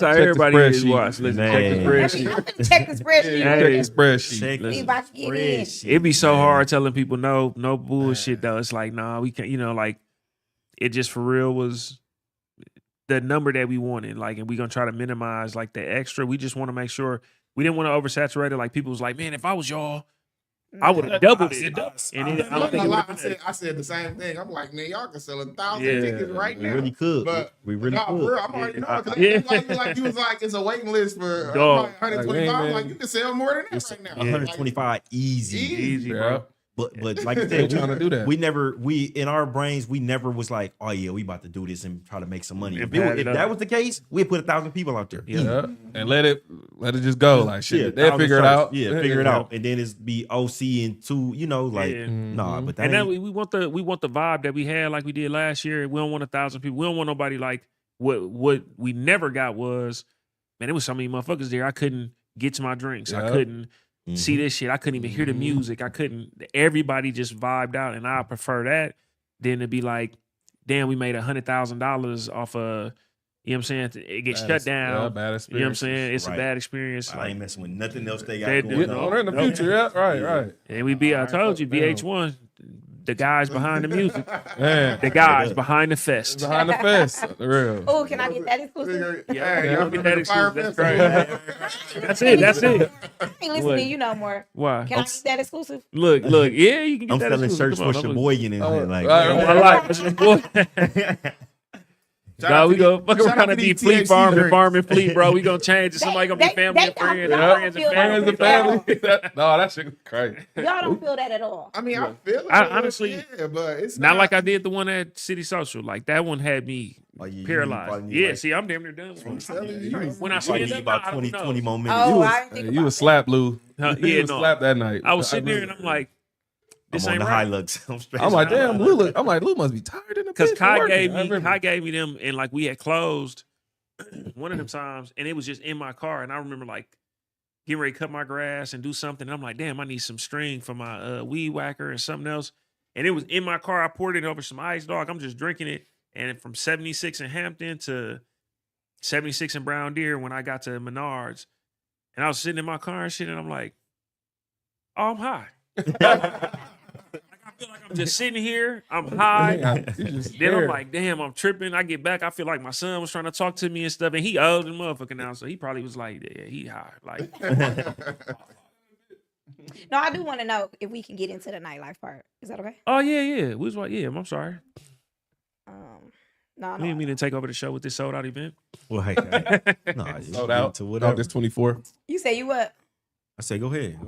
how the everybody is spreadsheet. watch. Listen, check Man. the spreadsheet. Check the spreadsheet. Check Hey. the spreadsheet. Check Listen. See if I can get in. spreadsheet, It'd be so man. hard telling people no bullshit though. It's like, nah, we can't, like it just for real was the number that we wanted. Like, and we gonna try to minimize like the extra. We just want to make sure we didn't want to oversaturate it. Like people was like, man, if I was y'all, I would have doubled it. And it, I don't think it would've been that. I said the same thing. I'm like, man, y'all can sell 1,000 Yeah. tickets right We now. really could. But we really nah, could. for real, I'm already knowing. 'Cause Yeah. like you was like, it's a waiting list for Dog. 125. I'm Like, like, you can sell more than that right now. 125 easy. Easy, Yeah. bro. But like you They said, trying to do that. we in our brains, we never was like, oh yeah, we about to do this and try to make some money. And If, pad it if up. that was the case, we'd put 1,000 people out there. Yeah. Easy. Yeah. And let it just go. Like shit. Yeah, They'll 1,000 figure it first. out. Yeah, figure it out. And then it's be OC and two, like, Yeah. nah, but that And then ain't- we want the vibe that we had like we did last year. We don't want 1,000 people. We don't want nobody like what we never got was, man, there was so many motherfuckers there. I couldn't get to my drinks. I Yeah. couldn't see Mhm. this shit. I couldn't even hear the Mhm. music. I couldn't. Everybody just vibed out, and I prefer that than to be like, damn, we made $100,000 off a. You know what I'm saying? It gets Bad shut ex- down. Yeah, bad You know what I'm experience. saying? It's Right. a bad experience. I ain't messing with nothing else they got They going do. on. Oh, in the future, yeah. Right, Yeah. right. And we be, I Alright, told you, fuck them. VH1, the guys behind the music, Man. the guys up. behind the fest. Behind the fence. The real. Oh, can I get that exclusive? Yeah, Hey, you y'all don't get remember that the Fire exclusive. That's Festival? crazy. That's it. That's it. I ain't listening What? to you no more. Why? Can I get that exclusive? Look, yeah, you can get I'm that selling exclusive. shirts Come for on, I'm Sheboygan and Oh, like. right, I like that's your boy. Shout No, out we to go the- fuck shout around out and to be these Fleet THC Farm and drinks. Farm and Fleet, bro. We gonna change it. Somebody gonna be family and don't- friends. y'all don't Friends and feel family. Friends and family. No, that shit was crazy. Y'all don't feel that at all. I mean, I feel it. I a little, honestly- yeah, but it's Not like I did the one at City Social. Like that one had me Oh, yeah, you paralyzed. probably need, Yeah, like- see, I'm damn near done. I'm telling you. When I Probably stand need up, about I don't 20, know. 20 more minutes. Oh, You was, I didn't think you about was that. slapped, Lou. Huh, You yeah, was no. slapped that night. I was sitting there and I'm like, I'm this on ain't the right. Hilux. I'm straight. I'm like, It's not damn, right. Lou. I'm like, Lou must be tired in the Because bitch Kai working. gave I me remember. them, and like we had closed one of them times, and it was just in my car, and I remember like getting ready to cut my grass and do something. And I'm like, damn, I need some string for my weed whacker and something else, and it was in my car. I poured it over some ice, dog. I'm just drinking it, and from 76 in Hampton to 76 in Brown Deer when I got to Menards, and I was sitting in my car and shit, and I'm like, oh, I'm high. I feel like I'm just sitting here. I'm high. You just Then I'm scared. like, damn, I'm tripping. I get back. I feel like my son was trying to talk to me and stuff. And he old and motherfucking now. So he probably was like, yeah, he high. Like, No, I do want to know if we can get into the nightlife part. Is that okay? oh, yeah. We was like, yeah, I'm sorry. No, I didn't no. mean to take over the show with this sold out event. Well, hey, no, you Sold get out. into whatever. August 24. You say you what? I say, go ahead.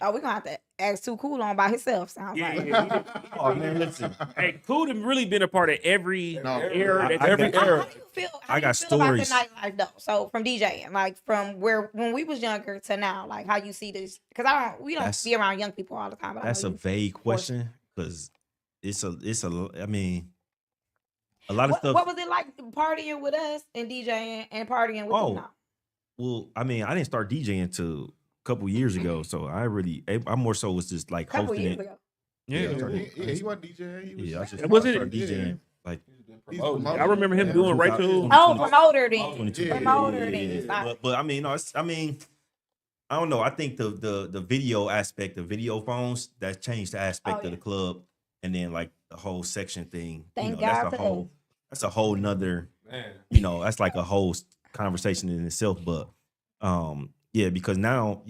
Oh, we're gonna have to ask Too Cool on by himself. Sounds Yeah, like. yeah. Oh man, listen. Hey, Cool done really been a part of every No, era. that- every got- era. How do you feel? I How got do you feel about the stories. nightlife though? So from DJing, like from when we was younger to now, like how you see this? Because we don't That's- be around young people all the time. But I That's know a you- vague question because it's a. I mean, a lot of What, stuff. what was it like partying with us and DJing and partying with Oh, them now? Well, I mean, I didn't start DJing until a couple years ago, so I more so was just like A couple hosting years it. ago. Yeah. I started- he wasn't DJing. He was Yeah, I just Was it- started DJing like He's Oh, promoting. I remember him Yeah. doing Rachel. Oh, promoter then. 22. Yeah, Promoter yeah, then. yeah. Like, But I mean, no, I mean, I don't know. I think the video aspect, the video phones, that changed the aspect Oh, of the club, and then like the whole section thing. Thank that's God a for whole. That's a whole nother. Man. That's like a whole conversation in itself. But yeah, because now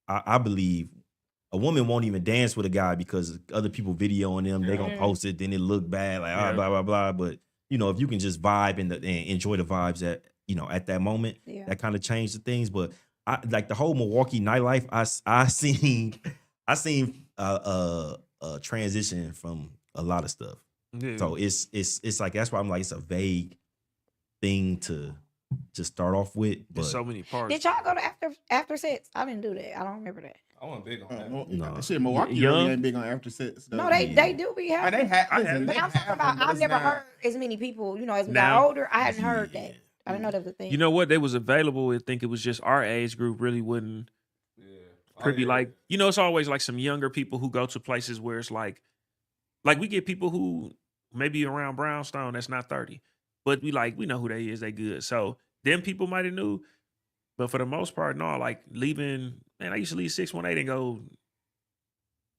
I believe a woman won't even dance with a guy because other people videoing them. They're gonna Mhm. post it, then it look bad, like Yeah. blah blah blah. But if you can just vibe and enjoy the vibes at that moment, yeah. that kind of changed the things. But I like the whole Milwaukee nightlife. I seen a transition from a lot of stuff. Yeah. So it's like that's why I'm like it's a vague thing to start off with. But There's so many parts. Did y'all go to after sets? I didn't do that. I don't remember that. I wasn't big on that. No. Shit, Milwaukee Young? really ain't big on after sets. No, they do be They having. have. I Listen, have- they But I'm talking have about. them, but I've it's never not- heard as many people. As we Now- got older, I hadn't heard that. I didn't know that was a thing. You know what? They was available. I think it was just our age group really wouldn't privy. Like, it's always like some younger people who go to places where it's like we get people who maybe around Brownstone that's not 30, but we know who they is. They good. So them people might have knew, but for the most part, no. Like leaving, man, I used to leave 618 and go.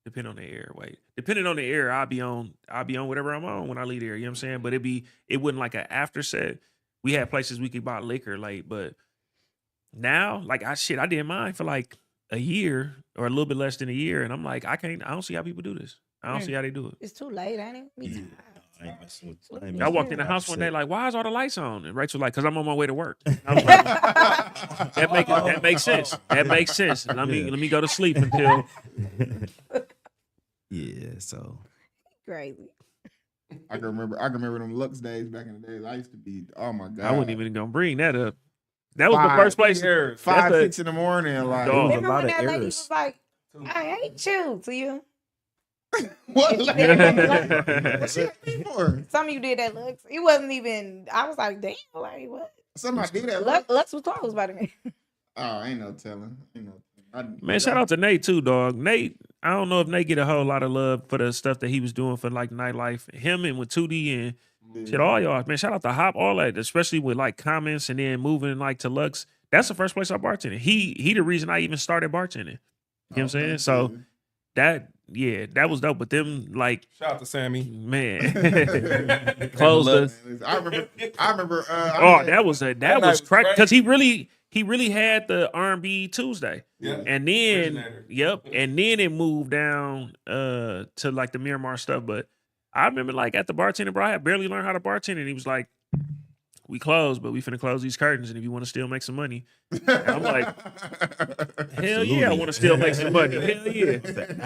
Depending on the air, depending on the air, I'll be on whatever I'm on when I leave there. You know what I'm saying? But it wouldn't like an after set. We had places we could buy liquor late, but now, like I didn't mind for like a year or a little bit less than a year, and I'm like, I don't see how people do this. I don't see how they do it. It's too late, ain't it? Me Yeah. tired. I ain't messing with- I ain't I messing walked with in the house one day upset. like, why is all the lights on? And Rachel like, cause I'm on my way to work. I was like, that makes sense. That makes sense. Let me go to sleep until Yeah, so Crazy. I can remember them Lux days back in the days. I used to be. Oh my god. I wasn't even gonna bring that up. That was the Five, first place. Years. 5, that's a- 6 in the morning. Like Dog. was a Remember lot when of that lady errors. was like, "I hate you" to you? what? What What she hate me for? Some of you did that, Lux. It wasn't even. I was like, damn, like what? Somebody did that. Lux was closed by the way. Oh, ain't no telling. Man, shout out to Nate too, dog. Nate, I don't know if Nate get a whole lot of love for the stuff that he was doing for like nightlife. Him and with 2D and shit, all y'all. Man, shout out to Hop, all that, especially with like comments and then moving like to Lux. That's the first place I bartended. He the reason I even started bartending. You know what I'm saying? So that was dope. But them like, Shout out to Sammy. man, closed the. I remember. Oh, that was night was was crack crazy. because he really had the R&B Tuesday. Yeah. And then, Originator. and then it moved down to like the Miramar stuff. But I remember like at the bartender, bro, I had barely learned how to bartend, and he was like, "We closed, but we finna close these curtains, and if you want to still make some money," I'm like, hell yeah, I Absolutely. want to still make some money. Hell yeah.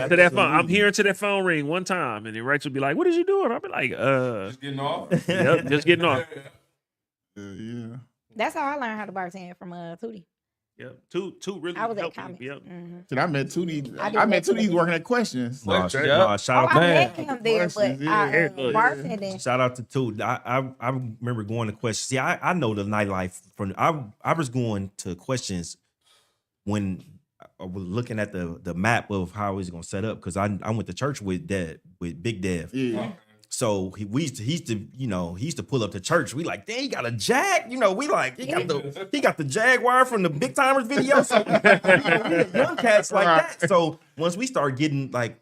To that phone, I'm hearing to that phone ring one time, and then Rachel be like, "What is you doing?" I'll be like, Just getting off. yep, just getting off." Yeah. That's how I learned how to bartend from Tootie. Yep, two really I was at helped me. Comics. Yep. Shit, I met Tootie. I did I met that Tootie too. working at Questions. Nah, Yep. nah, shout Oh, out I to met him there, but Questions, yeah. bartending. Shout out to Toot. I remember going to Questions. See, I know the nightlife from. I was going to Questions when I was looking at the map of how he was gonna set up because I went to church with Big Dev. Yeah. So he used to pull up to church. We like, dang, he got a Jag. You know, we like he got the Jaguar from the Big Timers video. So we young cats like that. So once we start getting like,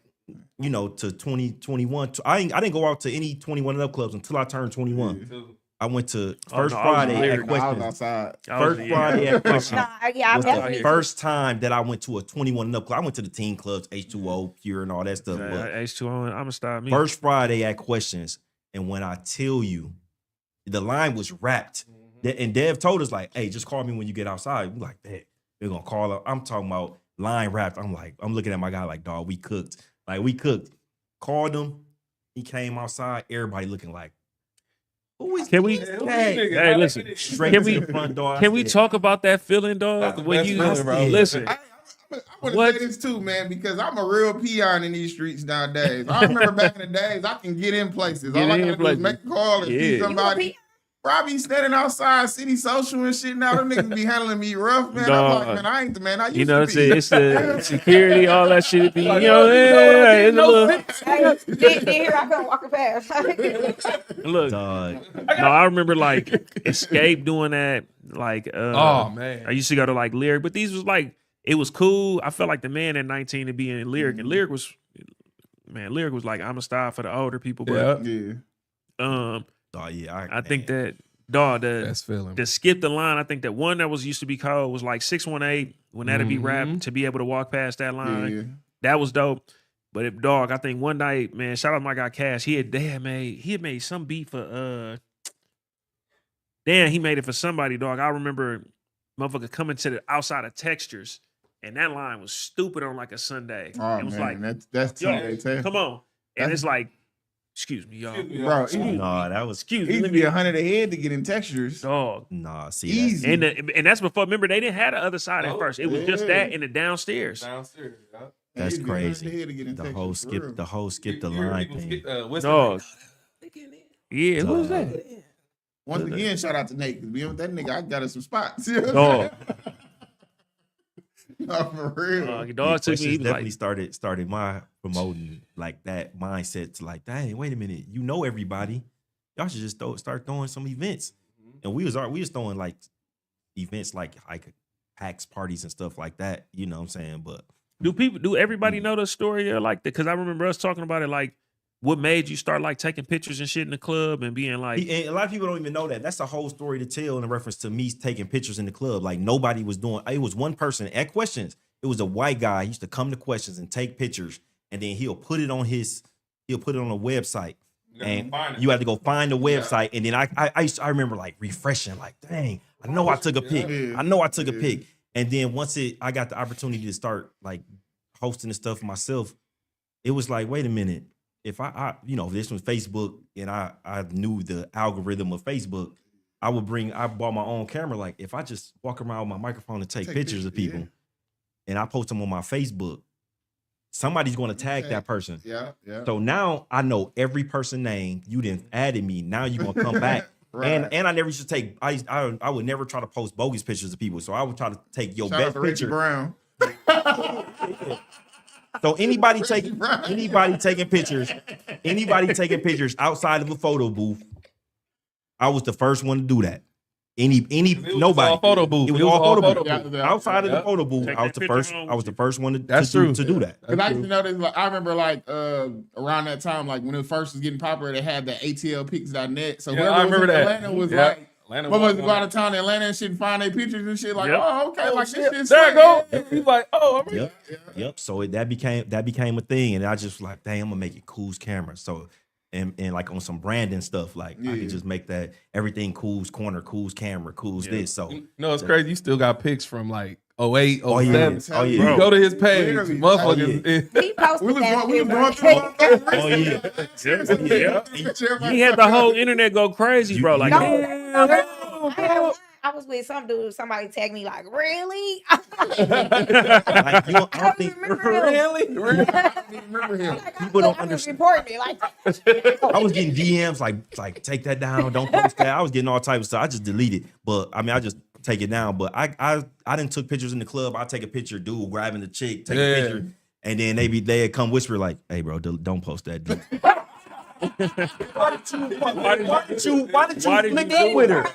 you know, to 2021, I didn't go out to any 21 and up clubs until I turned 21. I went to First no, I was Friday lyric. at No, I was Questions. outside. First Friday at Questions No, yeah, I was met the him. first time that I went to a 21 and up club. I went to the teen clubs, H2O, Pure, and all that stuff. But H2O, I'm gonna stop me. First Friday at Questions, and when I tell you, the line was wrapped. And Dev told us like, "Hey, just call me when you get outside." We like, "Bet we're gonna call up." I'm talking about line wrapped. I'm looking at my guy like, "Dog, we cooked. Like we cooked." Called him. He came outside. Everybody looking like, "Who is Can we- this Who guy?" this nigga? Hey, listen. Straight Can to we- the front door. I Can we said, talk about that feeling, dog? That's the When best you feeling, bro. listen, I want What? to say this too, man, because I'm a real peon in these streets nowadays. I remember back in the days, I can get in places. Get All I in gotta do is places. make a call and Yeah. see You a somebody. Bro, I be standing outside City Social and shit now. Them niggas be handling me rough, man. I'm like, Dog. man, I ain't the man I used you know, to be. it's the security, all that shit. Be, you know, it's a little. Then here I come walking past. Look, Dog. no, I remember like Escape doing that. Like, Oh man. I used to go to like Lyric, but these was like it was cool. I felt like the man at 19 to be in Lyric, and Lyric was like I'm a style for the older people, but Yeah. Yeah. Oh yeah, I think that dog Best feeling. to skip the line. I think that one that was used to be called was like 618 when that'd be rap to be able to walk past that line. Yeah. That was dope. But if dog, I think one night, man, shout out to my guy Cash. He had made some beat for he made it for somebody, dog. I remember motherfucker coming to the outside of Textures, and that line was stupid on like a Sunday. Oh, it was man, like, that's yo, Sunday test. come on. And That's- it's like, excuse me, y'all. Bro, no, that was Excuse it me. used to be 100 a head to get in textures. Dog. nah. See, Easy. And that's before, remember, they didn't have the other side at first. It was just that in the downstairs. Downstairs. Yeah. That's It used to be 100 crazy. a head to get in the textures, whole for skip real. the whole skip the You hear line people thing. whisper, Dog. Yeah, who was that? Once again, shout out to Nate, because being with that nigga, I got us some spots. Dog. No, for real. Dog Yeah, took me. Questions He was definitely like, started my promoting like that mindset to like, dang, wait a minute, you know everybody, y'all should just start throwing some events. And we was throwing like events like hacks parties and stuff like that. You know what I'm saying? But do everybody know the story or like that? Because I remember us talking about it. Like, what made you start like taking pictures and shit in the club and being like, and a lot of people don't even know that. That's a whole story to tell in reference to me taking pictures in the club. Like nobody was doing. It was one person at Questions. It was a white guy. He used to come to Questions and take pictures, and then he'll put it on a website. And you had to go find the website, and then I remember like refreshing, like, dang, I know I took a pic. Yeah. I know I took a pic. And then once I got the opportunity to start like hosting the stuff myself, it was like, wait a minute. If I this was Facebook and I knew the algorithm of Facebook, I bought my own camera. Like if I just walk around with my microphone and take pictures of people and I post them on my Facebook, somebody's going to tag that person. Yeah, yeah. So now I know every person name. You didn't added me. Now you're gonna come back. Right. And I never used to take. I would never try to post bogus pictures of people. So I would try to take your Shout out best to Richie picture. Brown. So anybody Richie Brown. taking pictures outside of a photo booth, I was the first one to do that. Nobody. all photo booth. It was all photo booth. booth. Yeah. Outside of the photo booth, Take I was that the picture first. home I was with the you. first one to That's do true. that. Because I used to know this, like, I remember like around that time, like when it first was getting popular, they had the ATLpics.net. So Yeah, whoever I was remember in that. Atlanta was Yeah. like, Atlanta what was was go out of town to Atlanta and shit and find their pictures and shit. Like, Yep. oh, okay, like this shit's There I go. sweet. He's like, oh, I'm Yep. So that became a thing, and I just like, dang, I'm gonna make it cool's camera. So, and like on some branding stuff. Like I Yeah. could just make that everything Cool's corner, Cool's camera, Cool's this. So You know, it's crazy. You still got pics from like 08, oh yeah, 07. oh yeah, You go to his page, Literally. motherfuckers. He posted We was that. going through oh yeah. He had the whole internet go crazy, bro. Like, No, damn, I had one. I was with some dude. Somebody tagged me like, really? Like, you don't, I don't think remember him. Remember him. people don't I'm understand. reporting me like. I was getting DMs like take that down, don't post that. I was getting all types of stuff. I just deleted. But I mean, I just take it down. But I didn't took pictures in the club. I take a picture, dude grabbing the chick, take a picture, and then they'd come whisper like, "Hey, bro, don't post that." Dude. Why did you flick it with her?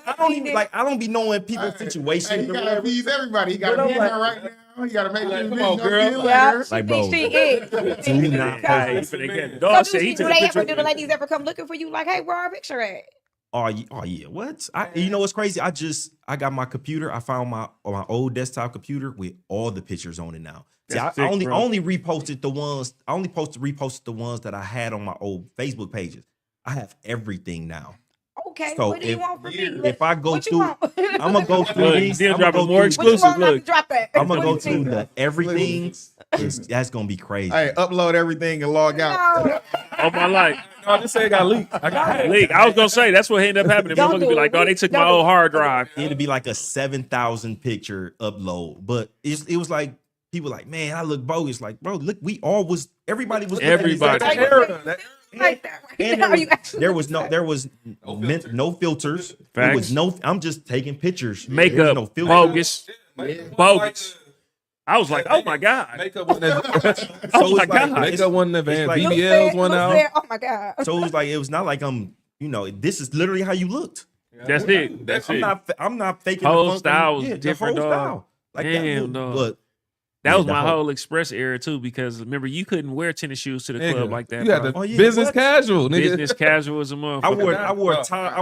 I don't even I don't be knowing people's Hey, situations. he or gotta whatever. please everybody. He gotta But I'm be like- there right now. He gotta make sure Come the on, bitch girl. don't Yeah, later. she Like, thinks bro, she is. do not Hey, post. he finna get- So dog do said he she- took do a they picture. ever do the ladies ever come looking for you? Like, hey, where our picture at? Oh yeah, what? You know what's crazy? I got my computer. I found my old desktop computer with all the pictures on it now. See, That's I sick, bro. only reposted the ones. I only reposted the ones that I had on my old Facebook pages. I have everything now. Okay, So what do you if- want from me? If I go What you through, want? I'm gonna go through Look, these. still I'm gonna dropping go more through. What you exclusive. want? Not to Look, drop that. I'm gonna What go you through think? the everything. That's gonna be crazy. Hey, upload everything and log out. No. all my life. No, I just say it got leaked. I got it. Leak. I was gonna say that's what ended up happening. Don't Motherfuckers do be it. like, "No, they took my Don't do old it. hard drive." It'd be like a 7,000 picture upload, but it was like people like, man, I look bogus. Like, bro, look, everybody was looking at the exact Everybody. same era. Like that. And Are you actually there was no filters. It Facts. was no. I'm just taking pictures. There Makeup, was no filters. bogus, Makeup bogus. I was like, "Oh my god!" Makeup wasn't advanced. Oh my it's like- god! it's- Makeup wasn't advanced. like- BBLs went out. Oh my god. So it was like it was not like this is literally how you looked. That's it. That's it. I'm not faking Whole the funk. style was The different, whole dog. style. Like Damn, that look, dog. but That yeah, was the my whole- whole Express era too, because remember you couldn't wear tennis shoes to the club Nigga, like that. You had bro. the Oh, yeah, business what? casual, nigga. Business casual as a motherfucker. I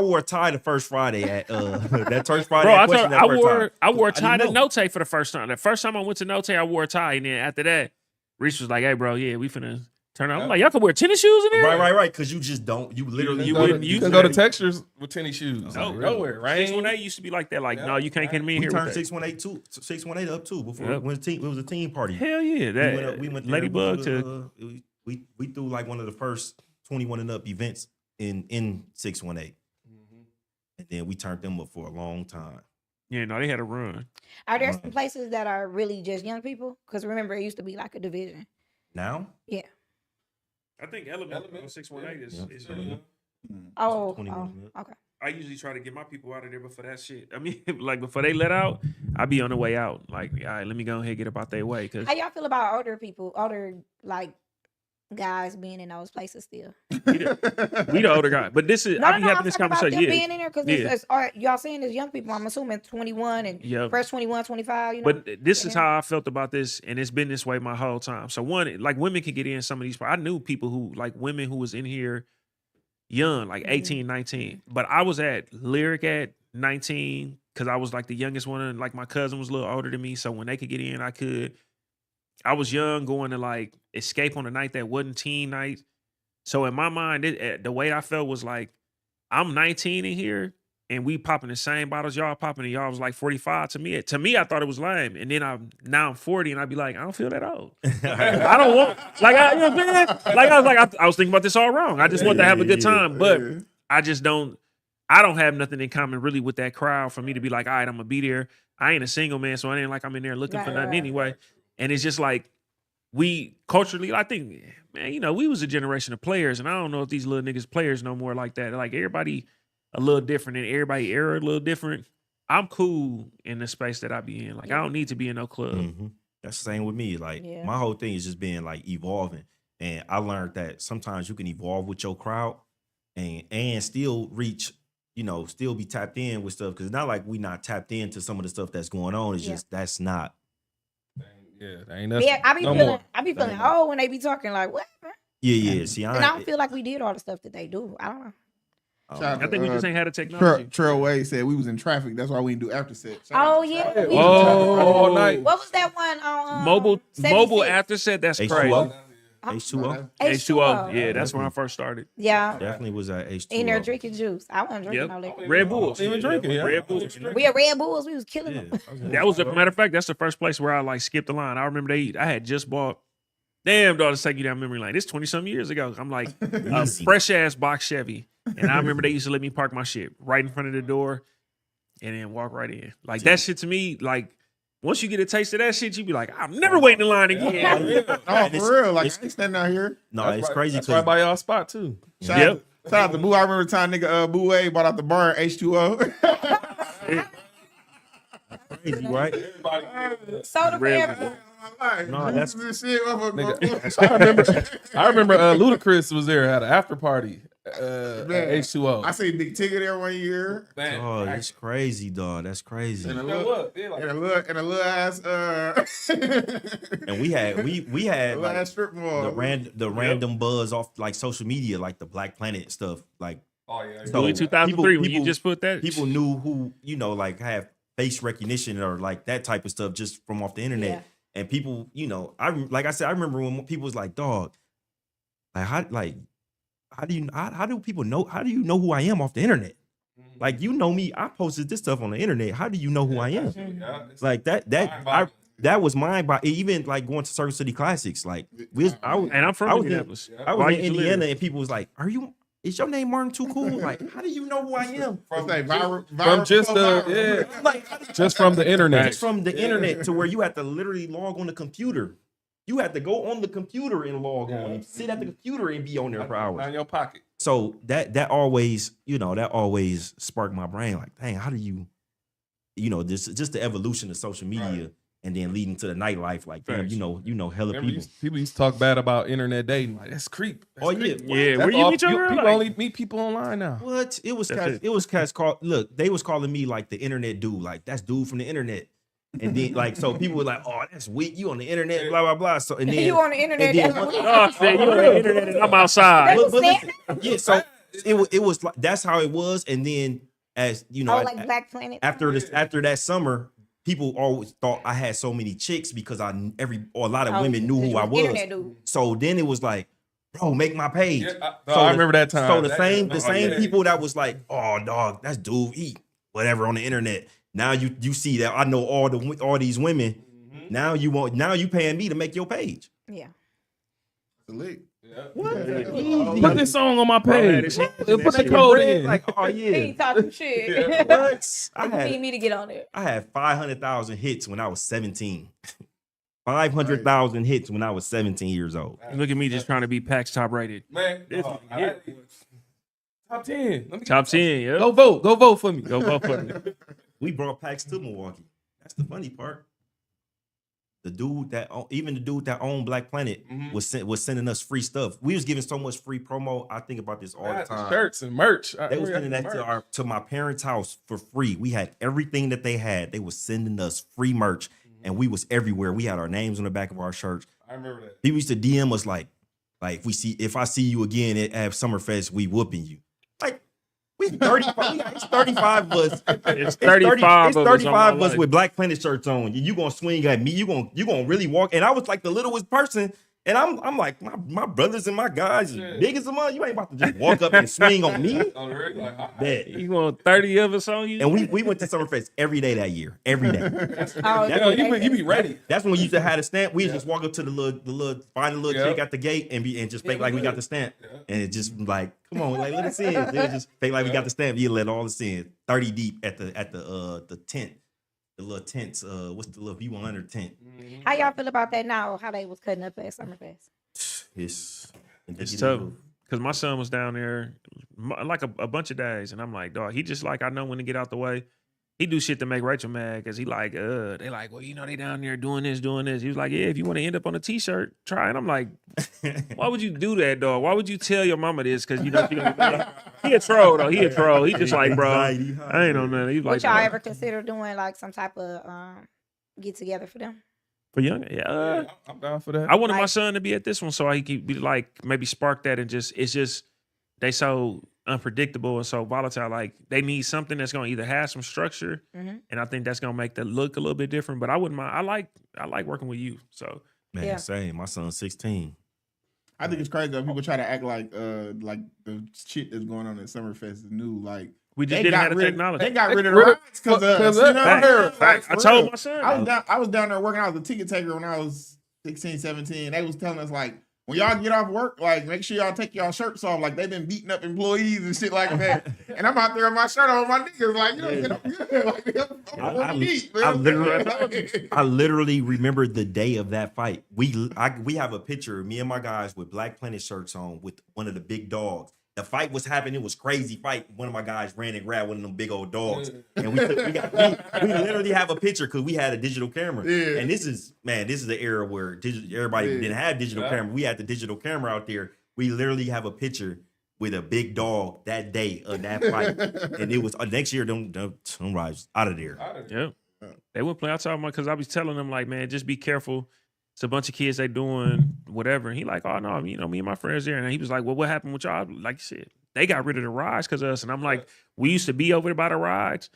wore a tie the first Friday at that first Friday. Bro, at I, Question that I first wore time. I wore a didn't tie to know. Note for the first time. The first time I went to Note, I wore a tie, and then after that, Reese was like, "Hey, bro, yeah, we finna turn on." I'm like, "Y'all can wear tennis shoes in there?" Right. Because you just don't. You literally You Go to- wouldn't you use can it. go to Textures with tennis shoes. No, Nowhere, right? 618 used to be like that. Like, no, you can't come in We here. turned With that. 618 up too before Yep. when it was a team party. Hell yeah, that we went there, Ladybug we, to we threw like one of the first 21 and up events in 618, and then we turned them up for a long time. yeah, no, they had a run. Are there some places that are really just young people? Because remember, it used to be like a division. Now, I think Element 618 is Oh, 21. okay. I usually try to get my people out of there before that shit. I mean, like before they let out, I be on the way out. Like, all right, let me go ahead and get about their way. Cause How y'all feel about older like guys being in those places still? we the older guy. But this is, I be having this I'm talking about conversation. them Yeah. being in there because Yeah. y'all saying as young people. I'm assuming 21 and Yep. fresh 21, 25. You know, But this is Yeah. how I felt about this, and it's been this way my whole time. So one, like women can get in some of these. I knew people who like women who was in here young, like 18, 19. But I was at Lyric at 19 because I was like the youngest one, and like my cousin was a little older than me. So when they could get in, I could. I was young, going to like escape on a night that wasn't teen night. So in my mind, the way I felt was like, I'm 19 in here, and we popping the same bottles y'all popping, and y'all was like 45. To me, I thought it was lame. And then I'm 40, and I'd be like, I don't feel that old. I don't want you know what I'm saying? Like I was like, I was thinking about this all wrong. I just want to have a good time, but I just don't. I don't have nothing in common really with that crowd for me to be like, all right, I'm gonna be there. I ain't a single man, so I ain't like I'm in there looking for Right, nothing right. anyway. And it's just like we culturally, I think, man, you know, we was a generation of players, and I don't know if these little niggas players no more like that. Like everybody a little different, and everybody era a little different. I'm cool in the space that I be in. Like I don't need to be in no club. Mhm. That's the same with me. Like Yeah. my whole thing is just being like evolving, and I learned that sometimes you can evolve with your crowd, and still reach, still be tapped in with stuff. Because it's not like we not tapped into some of the stuff that's going on. It's Yeah. just that's not. Yeah, that ain't us. Yeah, I be no feeling more. old when they be talking like what? Yeah. See, And I don't feel like we did all the stuff that they do. I don't know. um, I think we just ain't had the technology. Trail Way said we was in traffic. That's why we didn't do after set. Oh yeah. Yeah, we- all night. What was that one on Mobile 76? after set. That's H2O? crazy. H2O. H2O. Yeah, that's when I first started. Yeah. Definitely was at H2O. In there drinking juice. I wasn't drinking Yep. no liquor. Red Bulls. Even drinking, yeah. Red Bulls. We had Red Bulls. We was killing Yeah. them. That was, a matter of fact, that's the first place where I like skipped the line. I remember I had just bought, damn, dog, to take you down memory lane. This 20-some years ago. I'm like, a fresh ass box Chevy. And I remember they used to let me park my shit right in front of the door and then walk right in. Like, that shit to me, like, once you get a taste of that shit, you be like, I'm never waiting in line again. No, for real. Like, I ain't standing out here. No, it's crazy That's because right by y'all spot too. Shout out to Boo. I remember the time nigga Boo A bought out the bar H2O. crazy, right? Soda for Red everyone. No, that's- this shit. I remember Ludacris was there, had an after party at Man. H2O. I seen Big Ticket there one year. Man, Oh, that's crazy, dog. That's crazy. And a you know little, what? Yeah, like, and a little ass And we had a little like, ass strip mall. the random buzz off like social media, like the Black Planet stuff. Like oh yeah. So- Early 2003 when you people- just put that. people knew who, like have face recognition or like that type of stuff just from off the internet. Yeah. And people, like I said, I remember when people was like, dog, how do people know? How do you know who I am off the internet? Like, you know me, I posted this stuff on the internet. How do you know who I am? Yeah, it's Like that was mine by even like going to Circle City Classics. Like I was and I'm I from was in- Indianapolis. I Why was you in live Indiana there? and people was like, is your name Martin Too Cool? Like, how do you know who I am? From viral, from just Like, how do you- just from the internet. just from the internet to where you had to literally log on the computer. You had to go on the computer and log on and sit at the computer and be on there for Not in hours. your pocket. So that always, that always sparked my brain. Like, dang, how do you, this just the evolution of social media and then leading to the nightlife. Like, damn, Facts. hella Remember, people. people used to talk bad about internet dating. Like, that's creep. That's Oh, yeah. creep. Yeah, That's where you all- meet your girl? People Like- only meet people online now. What? It was That's cats. it. It was cats called. Look, they was calling me like the internet dude. Like, that's dude from the internet. And then like, so people were like, oh, that's weak. You on the internet, blah blah blah. So and then You on the internet. and then that's one- what- Oh, shit, you on the internet and I'm outside. That's but Snap? listen, yeah. So it was like that's how it was. And then as you know, Oh, like Black Planet. after that summer, people always thought I had so many chicks because a lot of Oh, women knew because who you I was was. internet dude. So then it was like, bro, make my page. Yeah, I remember that time. So the That- same oh, yeah. people that was like, oh dog, that's dude, whatever on the internet. Now you see that I know all these women. Now you paying me to make your page. Yeah. Put this song on my page. Bro, Put that code in. Like, oh He yeah. ain't talking shit. What? I You need had me to get on there. 500,000 hits when I was 17. 500,000 hits when I was 17 years old. Look at me just trying to be PAX top rated. Man, This- yeah. Top 10. Let me Top 10, yeah. Go vote for me. Go vote for me. We brought PAX to Milwaukee. That's the funny part. The dude that owned Black Planet was sending us free stuff. We was giving so much free promo. I think about this all the time. Shirts and merch. They was sending that to my parents' house for free. We had everything that they had. They was sending us free merch, and we was everywhere. We had our names on the back of our shirts. I remember that. People used to DM us like if I see you again at Summerfest, we whooping you. Like we 35. It's 35 of us. It's 35 It's of us 35 of us with with Black Planet shirts on. You gonna swing at me? You gonna really walk? And I was like the littlest person. And I'm like, my brothers and my guys is big as a mother. You ain't about to just walk up and swing on me. On the radio, like, Bet. You want 30 of us on you? And we went to Summerfest every day that year. Every day. Oh, yo, you be ready. That's when we used to have the stamp. We just walk up to the little find a little Yeah. chick at the gate and just fake like we got the stamp. And it just like, come on, like let us in. They just fake like we got the stamp. You let all us in. 30 deep at the tent. The little tents. What's the little V100 tent? How y'all feel about that now? How they was cutting up at Summerfest? It's tough. Because my son was down there like a bunch of days. And I'm like, dog, he just like, I know when to get out the way. He do shit to make Rachel mad because he like, they like, well, they down there doing this. He was like, yeah, if you want to end up on a t-shirt, try it. I'm like, why would you do that, dog? Why would you tell your mama this? Because she gonna be mad. He a troll, though. He a troll. He just like, bro, I ain't on nothing. He's Would like, y'all bro, ever consider doing like some type of get together for them? for young, yeah. I'm down for that. I wanted my Like- son to be at this one so he could be like maybe spark that and it's just they so unpredictable and so volatile. Like they need something that's gonna either have some structure, Mhm. and I think that's gonna make the look a little bit different. But I wouldn't mind. I like working with you. So Man, Yeah. same. My son's 16. I think it's crazy though. People try to act like the shit that's going on at Summerfest is new. Like We just they didn't got have the rid- technology. They got rid of the Rid of- rides because of us. Cause You know what I'm saying? Facts. Like, I for told real. my son. I was down there working. I was a ticket taker when I was 16, 17. They was telling us like, when y'all get off work, like make sure y'all take y'all shirts off. Like they've been beating up employees and shit like that. And I'm out there with my shirt on, my niggas like, you know, I'm good. Like, I literally remember the day of that fight. We have a picture of me and my guys with Black Planet shirts on with one of the big dogs. The fight was happening. It was crazy fight. One of my guys ran and grabbed one of them big old dogs, and we literally have a picture because we had a digital camera. Yeah. And this is the era where everybody didn't have digital camera. We had the digital camera out there. We literally have a picture with a big dog that day of that fight, and it was next year. Them rides out of there. Yeah. They wouldn't play. I told him because I was telling them like, man, just be careful. It's a bunch of kids they doing whatever. And he like, oh no, you know, me and my friends there. And he was like, well, what happened with y'all? Like you said, they got rid of the rides because of us. And I'm like, we used to be over there by the rides.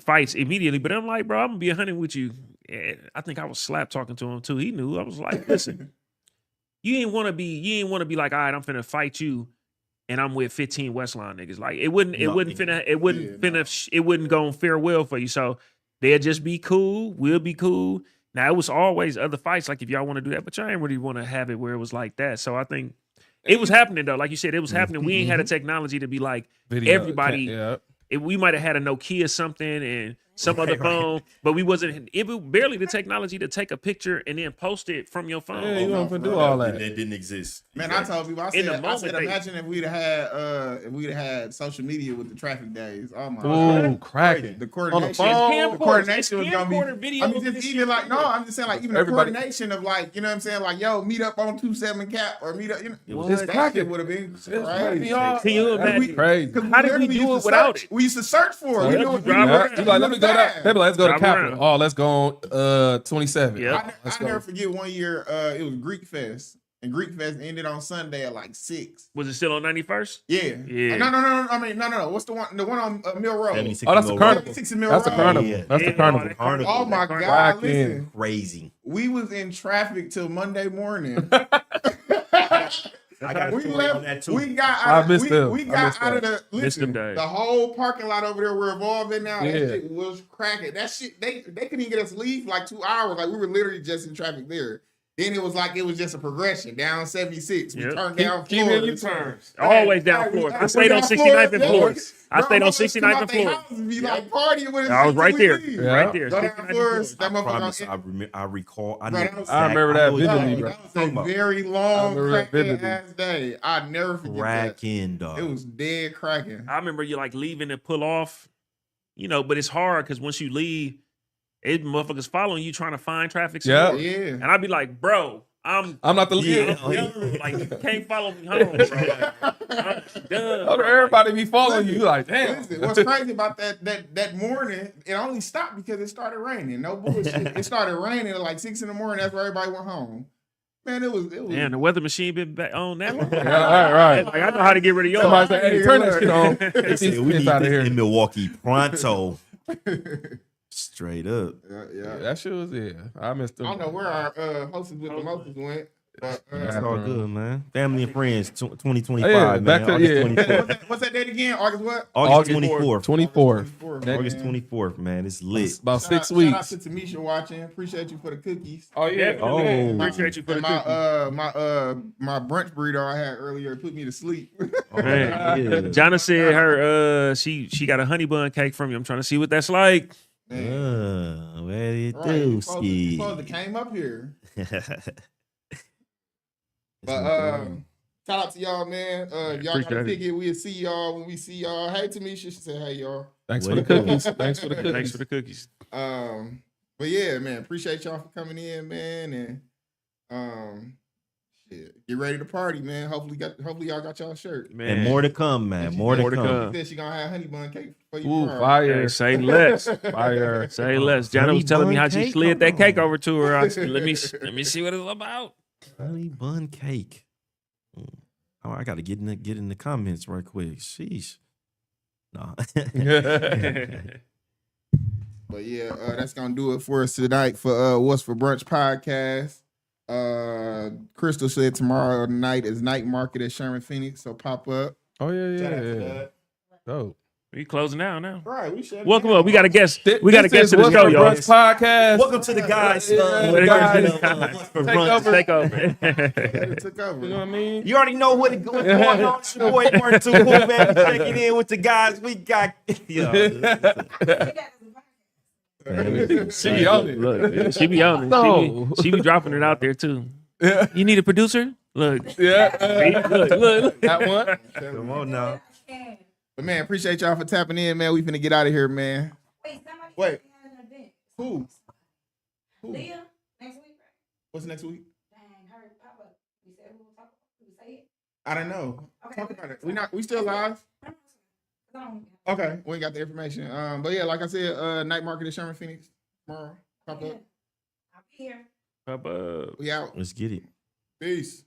Fights immediately. But I'm like, bro, I'm gonna be 100 with you. And I think I was slap talking to him too. He knew. I was like, listen, you ain't wanna be like, all right, I'm finna fight you. And I'm with 15 Westline niggas. Like it wouldn't go on farewell for you. So they'll just be cool. We'll be cool. Now it was always other fights. Like if y'all want to do that, but y'all ain't really want to have it where it was like that. So I think it was happening though. Like you said, it was happening. We ain't had the technology to be like everybody. Yeah. We might have had a Nokia something and some other phone, but we wasn't. It was barely the technology to take a picture and then post it from your phone. Yeah, you don't have to do all that. That didn't exist. Man, I told people, I In the said, moment, imagine if we'd have had social media with the traffic days. Oh my Ooh, God. cracking. The coordination, phone. the coordination was gonna Camcorder be. video I mean, of just this even shit. like, no, I'm just saying like even Everybody- the coordination of like, you know what I'm saying, like, yo, meet up on 27 Cap or meet up. You know, It's that cracking. shit would have been It's crazy. crazy, y'all. Can you That'd be imagine? crazy. 'Cause How did we literally do used it to without search. it? We used to search for it. So We you knew- drive we around. knew- You like, let me go down. They be like, let's go to Drive Capitol. around. Oh, let's go on 27. Yeah. Let's I go. never forget one year. It was Greek Fest, and Greek Fest ended on Sunday at like 6. Was it still on 91st? Yeah. Yeah. No. I mean, no. What's the one? The one on Mill Road. 76 Oh, that's the Mill carnival. Road. 76 Mill That's the Road. carnival. Yeah. That's the Yeah, carnival. that carnival. Oh my That God! Cracking. Listen, Crazy. we was in traffic till Monday morning. I got a we story left. on that too. We got I out. missed We them. I got missed out of that. the. Missed them Listen, days. the whole parking lot over there we're involved in now. Yeah. That shit was cracking. That shit. They couldn't even get us to leave for like 2 hours. Like we were literally just in traffic there. Then it was like it was just a progression down 76. We Yep. turned down Keep Florida. in your turns. Always down Florida. I stayed on 69th and Florida. I stayed on 69th and Florida. Be like partying with us I was till right we there. leave. Yeah. Right there. Go down 69th and Florida. Florida. That I promise. motherfucker. I recall. I Bro, know that was- exact- I remember that know exactly vividly, what bro. you're That talking was a about. very I long, remember that cracking vividly. ass day. I'll never forget that. Cracking, dog. It was dead cracking. I remember you like leaving and pull off, you know, but it's hard because once you leave, it motherfuckers following you trying to find traffic. Yeah. somewhere. Yeah. And I'd be like, bro, I'm I'm not the Yeah. leader. like you can't follow me home, bro. Like, I'm done. Other everybody be following you. You like, damn. Listen, what's crazy about that morning, it only stopped because it started raining. No bullshit. It started raining at like 6 a.m. That's where everybody went home. Man, it was. Damn, the weather machine been back on that long. Yeah, right. Like I know how to get rid of yours. Somebody say, hey, turn that shit on. They Get said these we kids need out of this here. in Milwaukee pronto. Straight up. Yeah. Yeah, that shit was I missed them. I don't know where our hostess with the mostest went, but That's Yeah, all bro. good, man. Family and friends, 2025, Yeah, man. back to- August yeah. 24th. what's that date again? August what? August August 24th. 24th. August man. 24th, man. It's lit. About Shout 6 out weeks. to Tamisha watching. Appreciate you for the cookies. Oh, yeah. Oh. Appreciate you for the And cookies. my brunch burrito I had earlier put me to sleep. Man. Yeah. Jonna said her she got a honey bun cake from you. I'm trying to see what that's like. Man. Where you Right, you do, supposed to ski? came up here. But shout out to y'all, man. Y'all got a Appreciate it. ticket. We'll see y'all when we see y'all. Hey Tamisha, she said, hey y'all. Thanks for the Welcome. cookies. Thanks for the cookies. Thanks for the cookies. But yeah, man, appreciate y'all for coming in, man, and shit, get ready to party, man. Hopefully y'all got y'all shirt. Man. And more to come, man. More to come. She said she gonna have honey bun cake for you. Ooh, tomorrow. fire. Hey, say less. Fire. Say less. Jonna Honey was telling me bun how she cake? slid that Come cake on. over to her. I said, let me see what it's about. Honey bun cake. Oh, I got to get in the comments right quick. Sheesh. Nah. But yeah, that's gonna do it for us tonight for What's for Brunch podcast. Crystal said tomorrow night is night market at Sherman Phoenix, so pop up. Oh yeah, Shout yeah, out to yeah. that. Dope. We closing down now. Right, we should. Welcome up. We got a guest. This We got a guest is to the What's show, for y'all. Brunch podcast. Welcome to the guys. Guys, What's for take brunch. over. Take over. It took over. You know what I mean? You already know what's going on. It's your boy Martin Two Cool, baby, checking in with the guys. We got She be on it. Look, she be on it. No. She be dropping it out there too. Yeah. You need a producer? Look. Yeah. Look. That one. Come on now. But man, appreciate y'all for tapping in, man. We finna get out of here, man. Wait. Who? Leah, next week, right? What's next week? Dang, her pop up. We said we will talk. We say it. I don't know. Okay. Talk about it. We still live? Okay, we ain't got the information. But yeah, like I said, night market at Sherman Phoenix tomorrow. Pop up. I'll be here. Papa. We out. Let's get it. Peace.